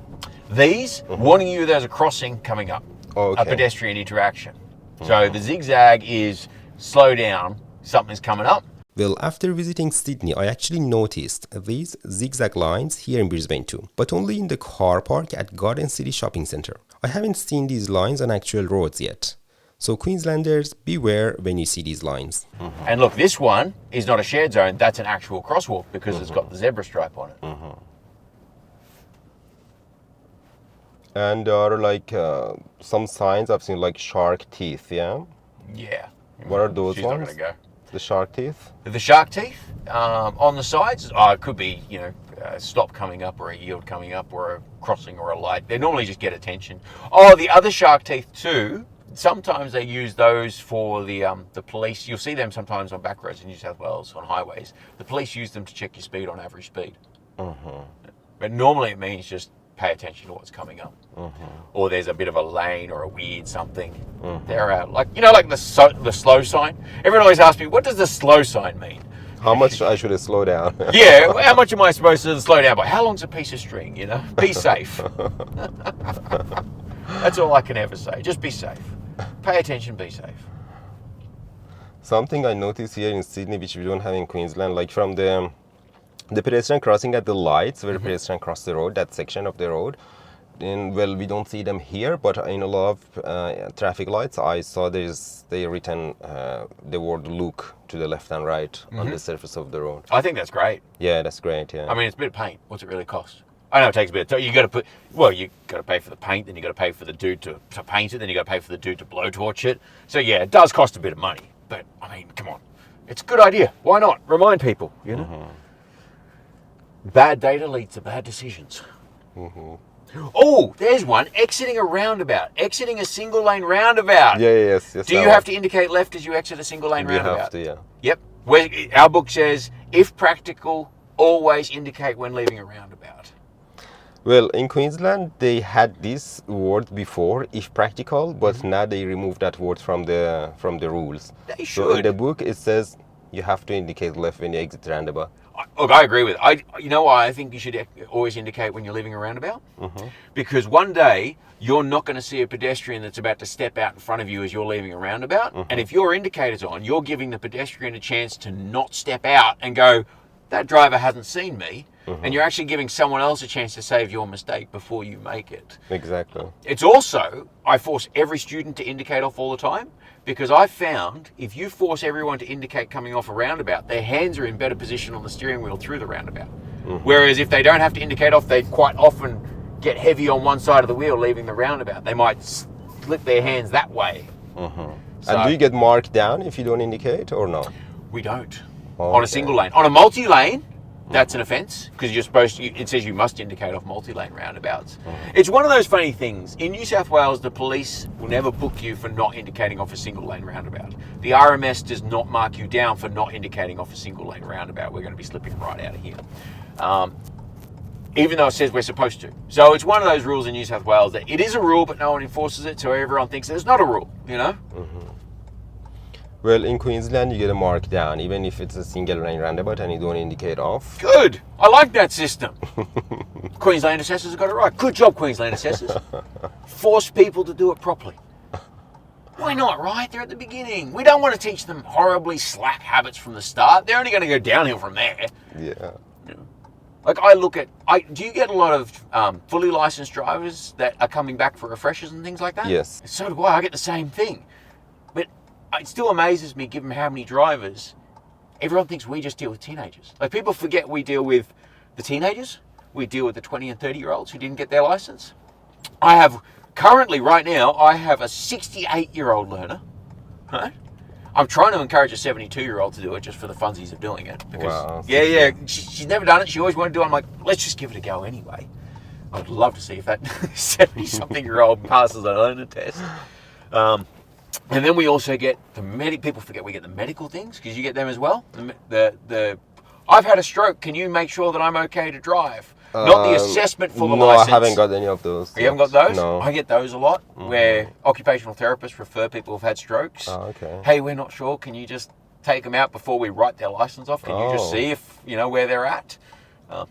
These, warning you there's a crossing coming up, Okay. a pedestrian interaction. So the zigzag is slow down, something's coming up. Well, after visiting Sydney, I actually noticed these zigzag lines here in Brisbane too, but only in the car park at Garden City Shopping Centre. I haven't seen these lines on actual roads yet. So Queenslanders, beware when you see these lines. And look, this one is not a shared zone, that's an actual crosswalk because it's got the zebra stripe on it. And there are like some signs I've seen, like shark teeth. Yeah. Yeah. What are those She's ones? not going to go. The shark teeth. The shark teeth on the sides, it could be, you know, a stop coming up or a yield coming up or a crossing or a light. They normally just get attention. Oh, the other shark teeth too, sometimes they use those for the police. You'll see them sometimes on back roads in New South Wales, on highways. The police use them to check your speed on average speed. But normally it means just pay attention to what's coming up. Or there's a bit of a lane or a weird something. They're out, like, you know, like the slow sign. Everyone always asks me, what does the slow sign mean? How much I should slow down? Yeah, how much am I supposed to slow down by? How long's a piece of string, you know? Be safe. That's all I can ever say. Just be safe. Pay attention, be safe. Something I noticed here in Sydney, which we don't have in Queensland, like from the pedestrian crossing at the lights, where pedestrian cross the road, that section of the road. And well, we don't see them here, but in a lot of traffic lights, I saw they written the word "look" to the left and right on the surface of the road. I think that's great. Yeah, that's great. Yeah. I mean, it's a bit of paint. What's it really cost? I know it takes a bit of time. You got to you got to pay for the paint, then you got to pay for the dude to paint it, then you got to pay for the dude to blowtorch it. So yeah, it does cost a bit of money. But I mean, come on, it's a good idea. Why not? Remind people, you know. Bad data leads to bad decisions. Oh, there's one. Exiting a roundabout. Exiting a single lane roundabout. Yeah, yes. Do you have to indicate left as you exit a single lane roundabout? You have to, yeah. Yep. Our book says, if practical, always indicate when leaving a roundabout. Well, in Queensland, they had this word before, if practical, but now they removed that word from the rules. They should. So in the book, it says you have to indicate left when you exit the roundabout. Look, I agree with it. You know why I think you should always indicate when you're leaving a roundabout? Because one day you're not going to see a pedestrian that's about to step out in front of you as you're leaving a roundabout. And if your indicator's on, you're giving the pedestrian a chance to not step out and go, that driver hasn't seen me. And you're actually giving someone else a chance to save your mistake before you make it. Exactly. It's also, I force every student to indicate off all the time, because I found if you force everyone to indicate coming off a roundabout, their hands are in better position on the steering wheel through the roundabout. Whereas if they don't have to indicate off, they quite often get heavy on one side of the wheel leaving the roundabout. They might slip their hands that way. So, And do you get marked down if you don't indicate or no? We don't. Okay. On a single lane. On a multi-lane, that's an offence, because you're supposed to, it says you must indicate off multi-lane roundabouts. It's one of those funny things. In New South Wales, the police will never book you for not indicating off a single lane roundabout. The RMS does not mark you down for not indicating off a single lane roundabout. We're going to be slipping right out of here. Even though it says we're supposed to. So it's one of those rules in New South Wales that it is a rule, but no one enforces it, so everyone thinks it's not a rule, you know? Well, in Queensland, you get a mark down, even if it's a single lane roundabout and you don't indicate off. Good. I like that system. Queensland assessors have got it right. Good job, Queensland assessors. Force people to do it properly. Why not, right? They're at the beginning. We don't want to teach them horribly slack habits from the start. They're only going to go downhill from there. Yeah. Like I look at, do you get a lot of fully licensed drivers that are coming back for refreshers and things like that? Yes. So do I. I get the same thing. But it still amazes me, given how many drivers, everyone thinks we just deal with teenagers. Like people forget we deal with the teenagers. We deal with the 20 and 30-year-olds who didn't get their license. I have currently, right now, I have a 68-year-old learner, right? I'm trying to encourage a 72-year-old to do it just for the funsies of doing it. Because, Wow. she's never done it. She always wanted to do it. I'm like, let's just give it a go anyway. I'd love to see if that 70-something-year-old passes a learner test. And then we also get people forget we get the medical things, because you get them as well. I've had a stroke. Can you make sure that I'm okay to drive? Not the assessment for the license. No, I haven't got any of those. You haven't got those? No. I get those a lot, where occupational therapists refer people who've had strokes. Oh, okay. Hey, we're not sure. Can you just take them out before we write their license off? Can you just see if, where they're at?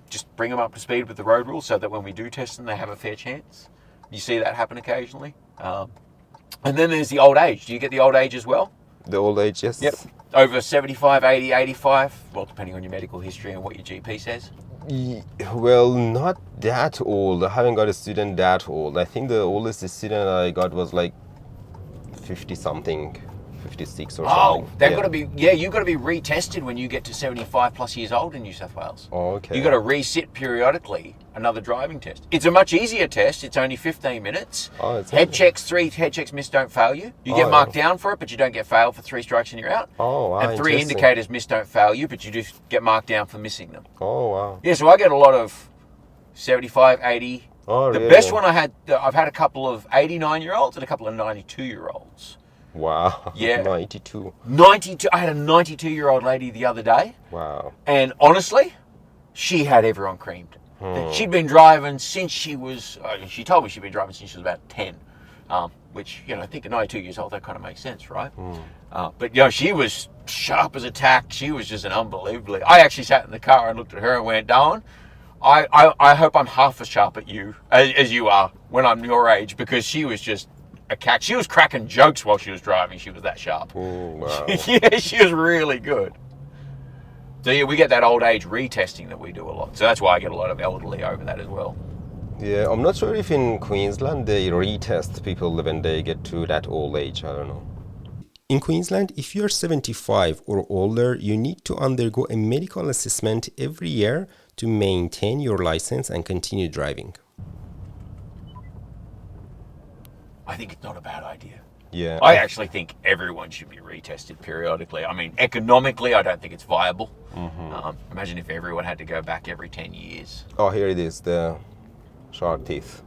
Just bring them up to speed with the road rules so that when we do test them, they have a fair chance. You see that happen occasionally. And then there's the old age. Do you get the old age as well? The old age, yes. Yep. Over 75, 80, 85. Well, depending on your medical history and what your GP says. Well, not that old. I haven't got a student that old. I think the oldest student I got was like 50-something, 56 or something. Oh, they've got to be, you've got to be retested when you get to 75 plus years old in New South Wales. Oh, okay. You've got to resit periodically another driving test. It's a much easier test. It's only 15 minutes. Oh, it's head checks, 3 head checks missed don't fail you. You get marked down for it, but you don't get failed for 3 strikes and you're out. Oh, wow. And 3 indicators missed don't fail you, but you just get marked down for missing them. Oh, wow. Yeah, so I get a lot of 75, 80. Oh, the really? best one I've had a couple of 89-year-olds and a couple of 92-year-olds. Wow. Yeah. 92. 92. I had a 92-year-old lady the other day. Wow. And honestly, she had everyone creamed. She'd been driving since she was, she told me she'd been driving since she was about 10. Which, I think at 92 years old, that kind of makes sense, right? But, she was sharp as a tack. She was just an unbelievably... I actually sat in the car and looked at her and went, Darwin, I hope I'm half as sharp at you as you are when I'm your age, because she was just a cack. She was cracking jokes while she was driving. She was that sharp. Wow. Yeah, she was really good. So yeah, we get that old age retesting that we do a lot. So that's why I get a lot of elderly over that as well. Yeah, I'm not sure if in Queensland they retest people when they get to that old age. I don't know. In Queensland, if you're 75 or older, you need to undergo a medical assessment every year to maintain your license and continue driving. I think it's not a bad idea. Yeah. I actually think everyone should be retested periodically. I mean, economically, I don't think it's viable. Imagine if everyone had to go back every 10 years. Oh, here it is, the shark teeth.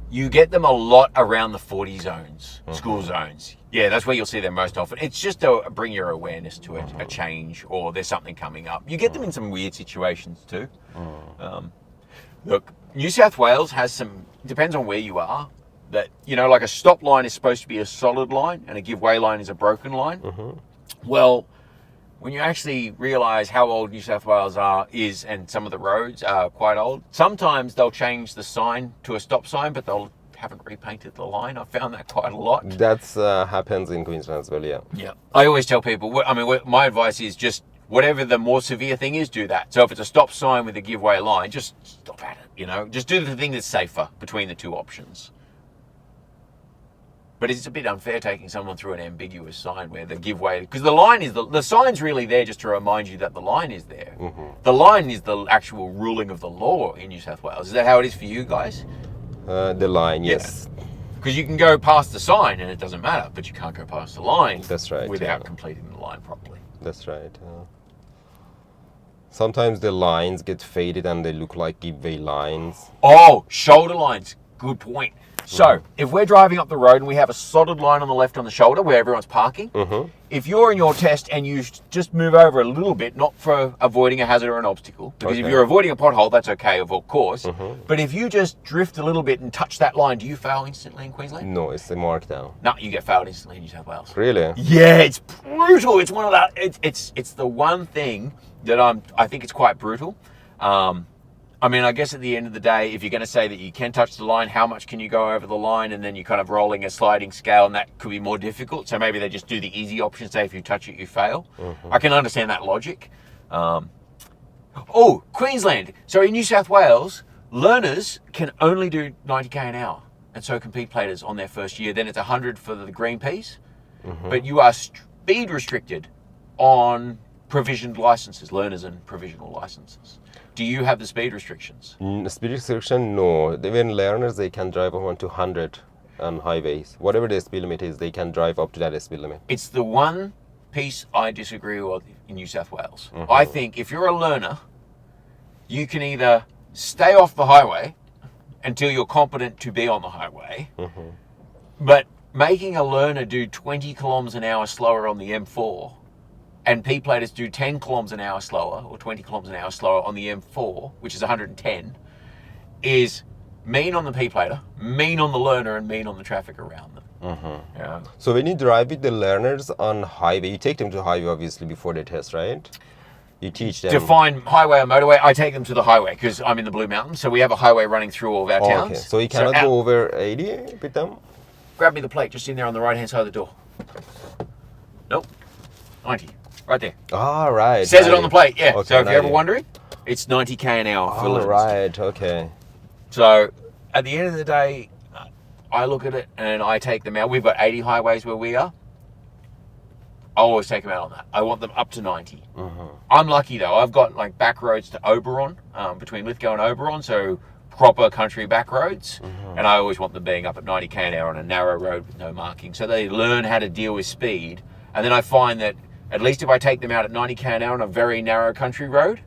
You get them a lot around the 40 zones, school zones. Yeah, that's where you'll see them most often. It's just to bring your awareness to it, a change, or there's something coming up. You get them in some weird situations too. Look, New South Wales has some, depends on where you are, that, like a stop line is supposed to be a solid line and a give way line is a broken line. Well, when you actually realise how old New South Wales is, and some of the roads are quite old, sometimes they'll change the sign to a stop sign, but they haven't repainted the line. I've found that quite a lot. That's happens in Queensland as well, yeah. Yeah. I always tell people, my advice is just whatever the more severe thing is, do that. So if it's a stop sign with a give way line, just stop at it, Just do the thing that's safer between the two options. But it's a bit unfair taking someone through an ambiguous sign where the give way, because the line is the sign's really there just to remind you that the line is there. The line is the actual ruling of the law in New South Wales. Is that how it is for you guys? The line, yes. Because you can go past the sign and it doesn't matter, but you can't go past the line. That's right. Without completing the line properly. That's right. Sometimes the lines get faded and they look like give-way lines. Oh, shoulder lines. Good point. So, if we're driving up the road and we have a solid line on the left on the shoulder where everyone's parking, if you're in your test and you just move over a little bit, not for avoiding a hazard or an obstacle, because if you're avoiding a pothole, that's okay, of course, but if you just drift a little bit and touch that line, do you fail instantly in Queensland? No, it's a markdown. No, you get failed instantly in New South Wales. Really? Yeah, it's brutal. It's one of that. It's the one thing that I think it's quite brutal. I guess at the end of the day, if you're going to say that you can touch the line, how much can you go over the line? And then you're kind of rolling a sliding scale, and that could be more difficult. So maybe they just do the easy option, say if you touch it, you fail. I can understand that logic. Queensland. So in New South Wales, learners can only do 90k an hour. And so can P-platers on their first year. Then it's 100 for the green Ps. But you are speed restricted on provisioned licenses, learners and provisional licenses. Do you have the speed restrictions? Speed restriction, no. When learners, they can drive up to 100 on highways. Whatever the speed limit is, they can drive up to that speed limit. It's the one piece I disagree with in New South Wales. I think if you're a learner, you can either stay off the highway until you're competent to be on the highway, but making a learner do 20 kilometres an hour slower on the M4 and P-platers do 10 kilometres an hour slower or 20 kilometres an hour slower on the M4, which is 110, is mean on the P-plater, mean on the learner, and mean on the traffic around them. Yeah. So when you drive with the learners on highway, you take them to highway obviously before they test, right? You teach them. Define highway or motorway. I take them to the highway because I'm in the Blue Mountains, so we have a highway running through all of our towns. Okay. So you cannot go over 80 with them? Grab me the plate just in there on the right-hand side of the door. Nope. 90. Right there. All right. Says it on the plate, yeah. Okay, so if 90. you're ever wondering, it's 90k an hour for All learners. right. Okay. So at the end of the day, I look at it and I take them out. We've got 80 highways where we are. I always take them out on that. I want them up to 90. I'm lucky though. I've got like back roads to Oberon, between Lithgow and Oberon, so proper country back roads. And I always want them being up at 90k an hour on a narrow road with no marking. So they learn how to deal with speed. And then I find that at least if I take them out at 90k an hour on a very narrow country road,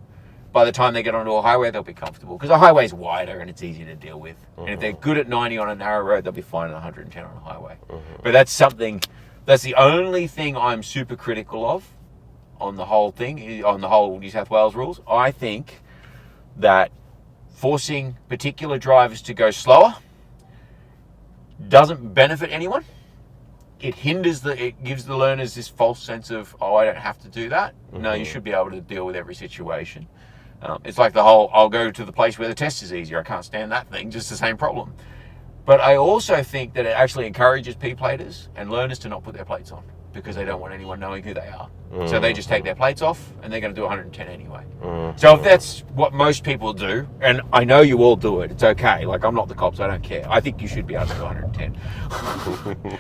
by the time they get onto a highway, they'll be comfortable. Because a highway's wider and it's easy to deal with. And if they're good at 90 on a narrow road, they'll be fine at 110 on a highway. But that's the only thing I'm super critical of on the whole thing, on the whole New South Wales rules. I think that forcing particular drivers to go slower doesn't benefit anyone. It gives the learners this false sense of, oh, I don't have to do that. No, you should be able to deal with every situation. It's like the whole, I'll go to the place where the test is easier. I can't stand that thing, just the same problem. But I also think that it actually encourages P-platers and learners to not put their plates on because they don't want anyone knowing who they are. So they just take their plates off and they're going to do 110 anyway. So if that's what most people do, and I know you all do it, it's okay. Like, I'm not the cops, I don't care. I think you should be able to do 110.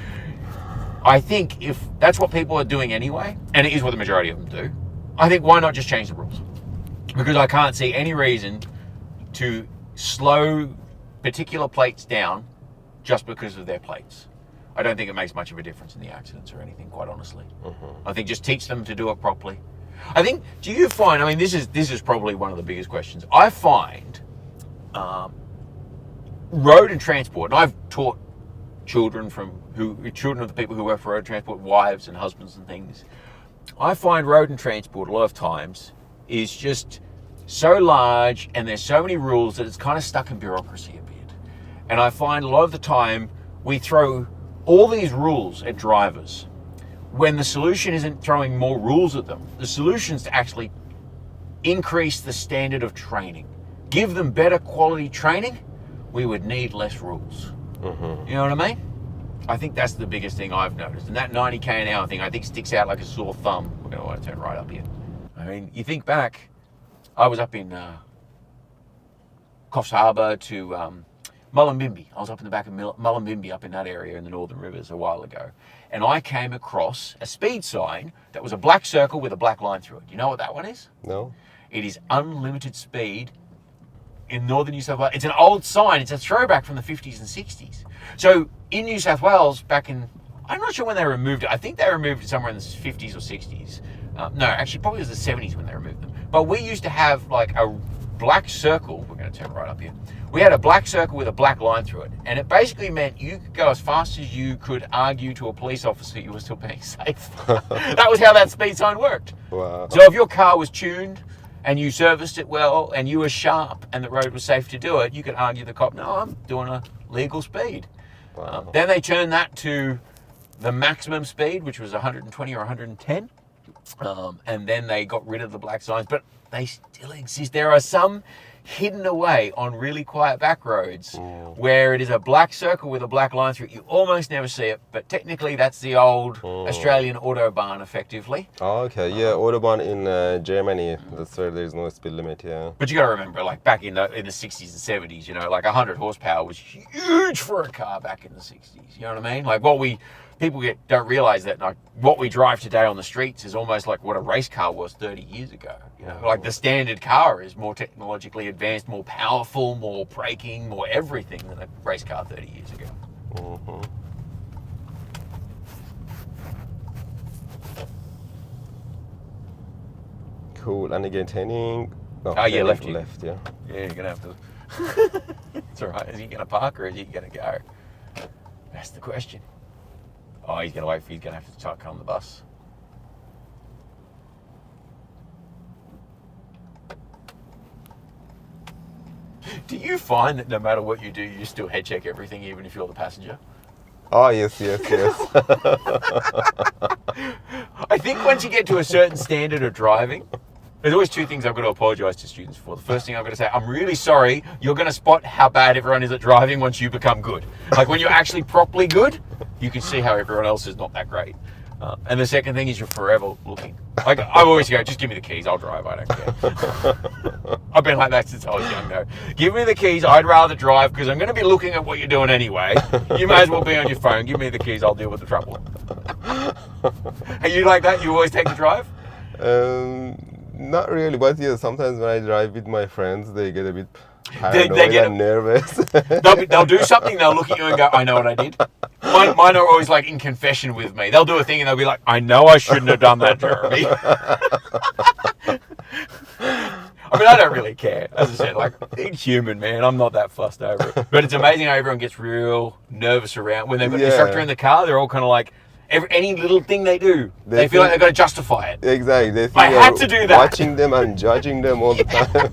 I think if that's what people are doing anyway, and it is what the majority of them do, I think why not just change the rules? Because I can't see any reason to slow particular plates down just because of their plates. I don't think it makes much of a difference in the accidents or anything, quite honestly. I think just teach them to do it properly. I think, do you find, I mean, this is probably one of the biggest questions. I find road and transport, and I've taught children of the people who work for road transport, wives and husbands and things. I find road and transport a lot of times is just so large and there's so many rules that it's kind of stuck in bureaucracy a bit. And I find a lot of the time we throw all these rules at drivers when the solution isn't throwing more rules at them. The solution is to actually increase the standard of training. Give them better quality training, we would need less rules. You know what I mean? I think that's the biggest thing I've noticed. And that 90k an hour thing, I think, sticks out like a sore thumb. We're going to want to turn right up here. I mean, you think back, I was up in Coffs Harbour to Mullumbimby. I was up in the back of Mullumbimby, up in that area in the Northern Rivers a while ago. And I came across a speed sign that was a black circle with a black line through it. You know what that one is? No. It is unlimited speed in northern New South Wales. It's an old sign. It's a throwback from the 50s and 60s. So in New South Wales, back in, I'm not sure when they removed it. I think they removed it somewhere in the 50s or 60s. No, actually probably it was the 70s when they removed them. But we used to have like a black circle. We're going to turn right up here. We had a black circle with a black line through it. And it basically meant you could go as fast as you could argue to a police officer you were still being safe. That was how that speed sign worked. Wow. So if your car was tuned and you serviced it well and you were sharp and the road was safe to do it, you could argue the cop, no, I'm doing a legal speed. Wow. Then they turned that to the maximum speed, which was 120 or 110. And then they got rid of the black signs, but they still exist. There are some hidden away on really quiet back roads where it is a black circle with a black line through it. You almost never see it, but technically that's the old Australian Autobahn, effectively. Oh, okay. Yeah, Autobahn in Germany. That's where there's no speed limit, yeah. But you got to remember, like back in the 60s and 70s, you know, like 100 horsepower was huge for a car back in the 60s. You know what I mean? Like people don't realise that like what we drive today on the streets is almost like what a race car was 30 years ago. You know, like the standard car is more technologically advanced, more powerful, more braking, more everything than a race car 30 years ago. Mm-hmm. Cool. And again, turning. Oh, yeah, turning left. Left, yeah. Yeah, you're gonna have to. It's all right. Is he gonna park or is he gonna go? That's the question. Oh, he's gonna wait for. He's gonna have to tuck on the bus. Do you find that no matter what you do, you still head check everything, even if you're the passenger? Oh, yes. I think once you get to a certain standard of driving, there's always two things I've got to apologise to students for. The first thing I've got to say, I'm really sorry, you're going to spot how bad everyone is at driving once you become good. Like when you're actually properly good, you can see how everyone else is not that great. And the second thing is you're forever looking. Like I always go, just give me the keys, I'll drive, I don't care. I've been like that since I was young though. Give me the keys, I'd rather drive because I'm going to be looking at what you're doing anyway. You may as well be on your phone. Give me the keys, I'll deal with the trouble. Are you like that? You always take the drive? Not really, but yeah, sometimes when I drive with my friends, they get a bit paranoid and nervous. They'll do something, they'll look at you and go, I know what I did. Mine are always like in confession with me. They'll do a thing and they'll be like, I know I shouldn't have done that, Jeremy. I mean, I don't really care. As I said, like, it's human, man. I'm not that fussed over it. But it's amazing how everyone gets real nervous around. When they've got an instructor in the car, they're all kind of like, any little thing they do, they feel like they've got to justify it. Exactly. They think I had to do that. Watching them and judging them all the time.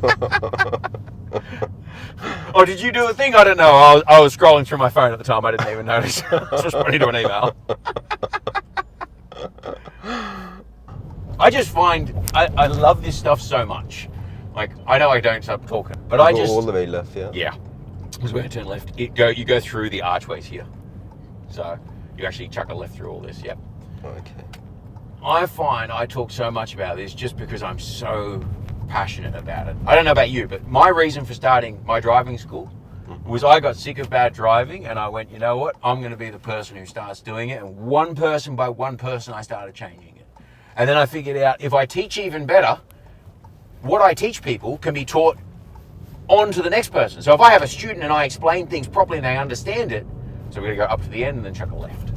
Oh, did you do a thing? I don't know. I was scrolling through my phone at the time. I didn't even notice. I was responding to an email. I just find I love this stuff so much. Like, I know I don't stop talking, but I just all the way left, yeah. Yeah, because we're going to turn left. You go through the archways here, so you actually chuck a left through all this. Yep. Okay. I find I talk so much about this just because I'm so passionate about it. I don't know about you, but my reason for starting my driving school was I got sick of bad driving and I went, you know what, I'm going to be the person who starts doing it, and one person by one person I started changing it. And then I figured out if I teach even better, what I teach people can be taught on to the next person. So if I have a student and I explain things properly and they understand it, so we're going to go up to the end and then chuck a left.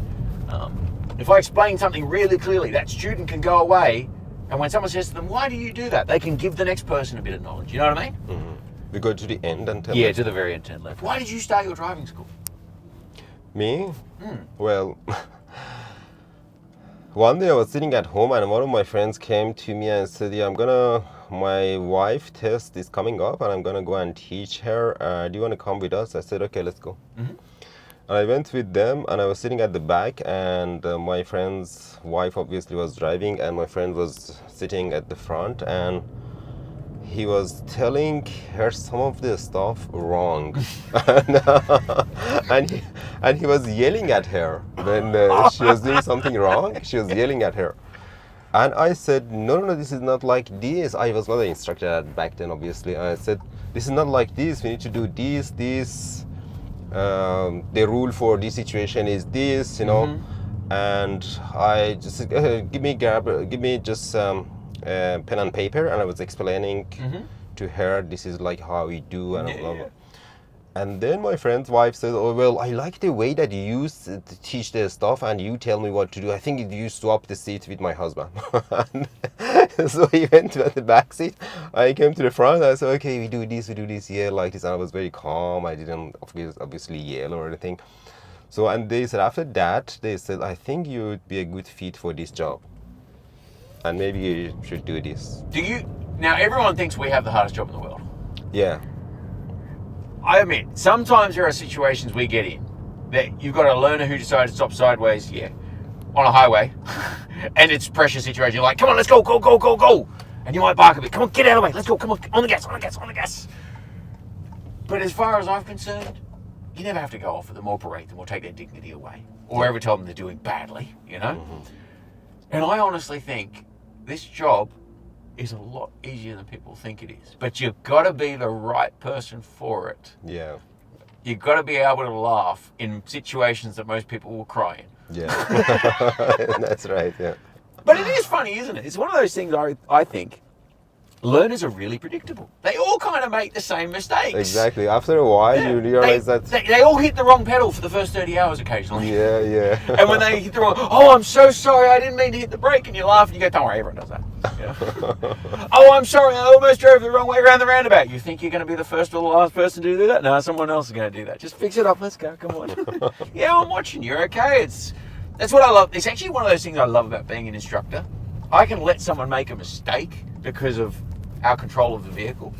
If I explain something really clearly, that student can go away, and when someone says to them, why do you do that? They can give the next person a bit of knowledge. You know what I mean? Mm-hmm. We go to the end and tell Yeah, them. to the very end, turn left. Why did you start your driving school? Me? Well, one day I was sitting at home and one of my friends came to me and said, yeah, my wife test is coming up and I'm gonna go and teach her. Do you want to come with us? I said, okay, let's go. Mm-hmm. And I went with them and I was sitting at the back, and my friend's wife obviously was driving and my friend was sitting at the front, and he was telling her some of the stuff wrong. and he was yelling at her when she was doing something wrong. She was yelling at her. And I said, no, this is not like this. I was not an instructor back then, obviously. I said, this is not like this. We need to do this. The rule for this situation is this, you know. Mm-hmm. And I just said, give me just pen and paper, and I was explaining to her, this is like how we do, and blah, blah. And then my friend's wife said, oh, well, I like the way that you used to teach the stuff and you tell me what to do. I think you swap the seat with my husband. So he went to the back seat. I came to the front. I said, okay, we do this, yeah, like this. And I was very calm. I didn't obviously yell or anything. So, and they said, after that, they said, I think you would be a good fit for this job. And maybe you should do this. Now, everyone thinks we have the hardest job in the world. Yeah. I admit, sometimes there are situations we get in that you've got a learner who decides to stop sideways, on a highway, and it's a pressure situation. You're like, come on, let's go. And you might bark a bit. Come on, get out of the way. Let's go. Come on, on the gas. But as far as I'm concerned, you never have to go off at them or berate them or take their dignity away or ever tell them they're doing badly, you know? Mm-hmm. And I honestly think this job is a lot easier than people think it is. But you've got to be the right person for it. Yeah. You've got to be able to laugh in situations that most people will cry in. Yeah. That's right, yeah. But it is funny, isn't it? It's one of those things I think, learners are really predictable. They all kind of make the same mistakes. Exactly. After a while, you realize that. They all hit the wrong pedal for the first 30 hours occasionally. Yeah, yeah. And when they hit the wrong, oh, I'm so sorry, I didn't mean to hit the brake, and you laugh and you go, don't worry, everyone does that. Yeah. Oh, I'm sorry, I almost drove the wrong way around the roundabout. You think you're going to be the first or the last person to do that? No, someone else is going to do that. Just fix it up. Let's go. Come on. Yeah, I'm watching. You're okay. That's what I love. It's actually one of those things I love about being an instructor. I can let someone make a mistake because of our control of the vehicle.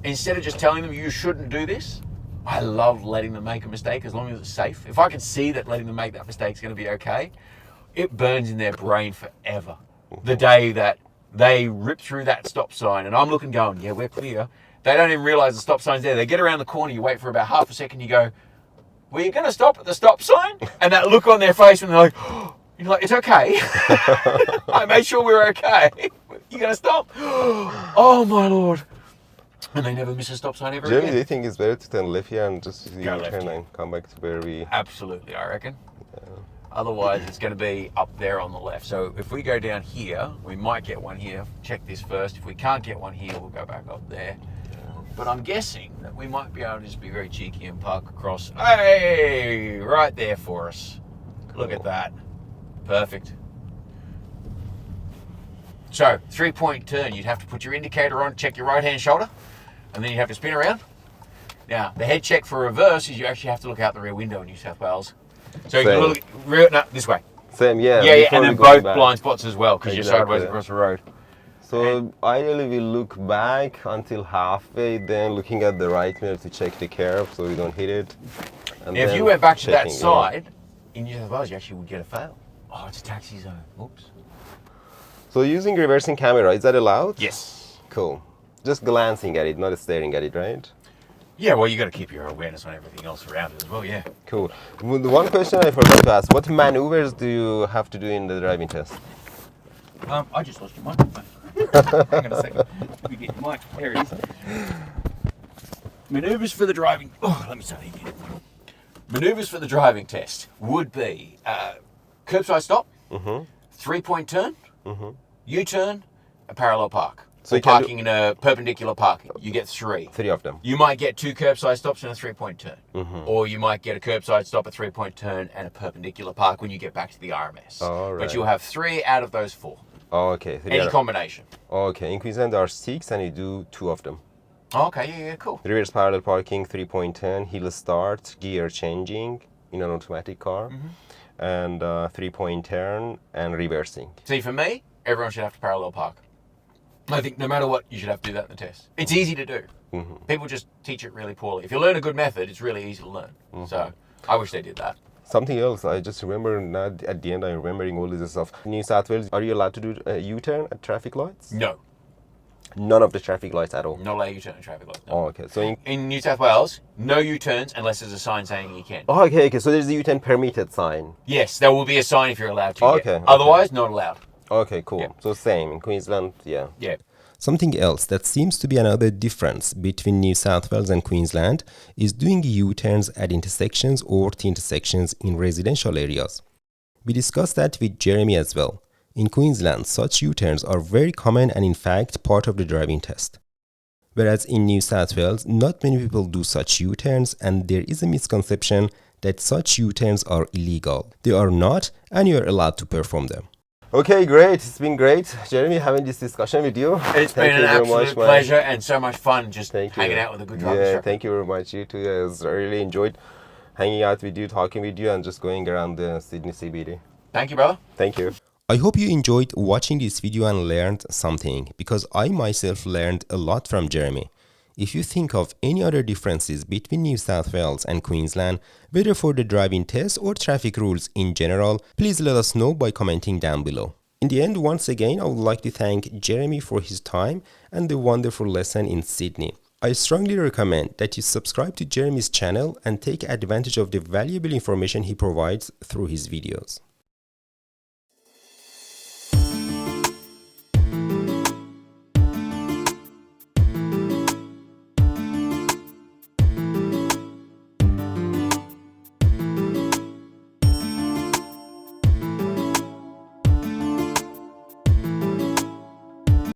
Instead of just telling them you shouldn't do this, I love letting them make a mistake as long as it's safe. If I can see that letting them make that mistake is going to be okay, it burns in their brain forever. The day that they rip through that stop sign and I'm looking going, yeah, we're clear. They don't even realize the stop sign's there. They get around the corner, you wait for about half a second, you go, were you going to stop at the stop sign? And that look on their face when they're like, oh, you're like, it's okay. I made sure we were okay. You going to stop? Oh, my Lord. And they never miss a stop sign ever Jeremy, again. do you think it's better to turn left here and just Go left turn here. and come back to where we... Absolutely, I reckon. Otherwise, it's going to be up there on the left. So if we go down here, we might get one here. Check this first. If we can't get one here, we'll go back up there. But I'm guessing that we might be able to just be very cheeky and park across. Hey, right there for us. Look at that. Perfect. So, 3-point turn. You'd have to put your indicator on, check your right-hand shoulder, and then you have to spin around. Now, the head check for reverse is you actually have to look out the rear window in New South Wales. So you can look no, this way. Same, yeah. Yeah, and then both blind spots as well, because you're sideways across the road. So ideally we look back until halfway, then looking at the right mirror to check the curve so we don't hit it. And If you went back to that side, in New South Wales, you actually would get a fail. Oh, it's a taxi zone. Oops. So using reversing camera, is that allowed? Yes. Cool. Just glancing at it, not staring at it, right? Yeah, well, you got to keep your awareness on everything else around it as well, yeah. Cool. Well, the one question I forgot to ask, what maneuvers do you have to do in the driving test? I just lost your microphone. Hang on a second. Let me get your mic. There it is. Manoeuvres for the driving... Oh, let me start again. Manoeuvres for the driving test would be curbside stop, 3-point turn, U-turn, a parallel park. So parking in a perpendicular parking. You get 3. 3 of them. You might get 2 curbside stops and a 3-point turn. Or you might get a curbside stop, a 3-point turn, and a perpendicular park when you get back to the RMS. All right. But you'll have 3 out of those 4. Oh, okay. Any combination. Okay. In Queensland there are 6 and you do 2 of them. Oh, okay, yeah, cool. Reverse parallel parking, 3-point turn, hill start, gear changing in an automatic car, and 3-point turn and reversing. See, for me, everyone should have to parallel park. I think no matter what, you should have to do that in the test. It's easy to do. People just teach it really poorly. If you learn a good method, it's really easy to learn. So I wish they did that. Something else, I just remember now at the end, I'm remembering all this stuff. New South Wales, are you allowed to do a U-turn at traffic lights? No. None of the traffic lights at all? Not allowed U-turn at traffic lights. No. Oh, okay. So in New South Wales, no U-turns unless there's a sign saying you can. Oh, okay. So there's a U-turn permitted sign. Yes, there will be a sign if you're allowed to. Okay. Otherwise, not allowed. Okay, cool. Yeah. So same in Queensland, yeah. Yeah. Something else that seems to be another difference between New South Wales and Queensland is doing U-turns at intersections or T-intersections in residential areas. We discussed that with Jeremy as well. In Queensland, such U-turns are very common and in fact part of the driving test. Whereas in New South Wales, not many people do such U-turns and there is a misconception that such U-turns are illegal. They are not and you are allowed to perform them. Okay, great. It's been great, Jeremy, having this discussion with you. It's been an absolute pleasure and so much fun just hanging out with a good driver. Yeah, thank you very much. You too. I really enjoyed hanging out with you, talking with you, and just going around the Sydney CBD. Thank you, brother. Thank you. I hope you enjoyed watching this video and learned something, because I myself learned a lot from Jeremy. If you think of any other differences between New South Wales and Queensland, whether for the driving test or traffic rules in general, please let us know by commenting down below. In the end, once again, I would like to thank Jeremy for his time and the wonderful lesson in Sydney. I strongly recommend that you subscribe to Jeremy's channel and take advantage of the valuable information he provides through his videos.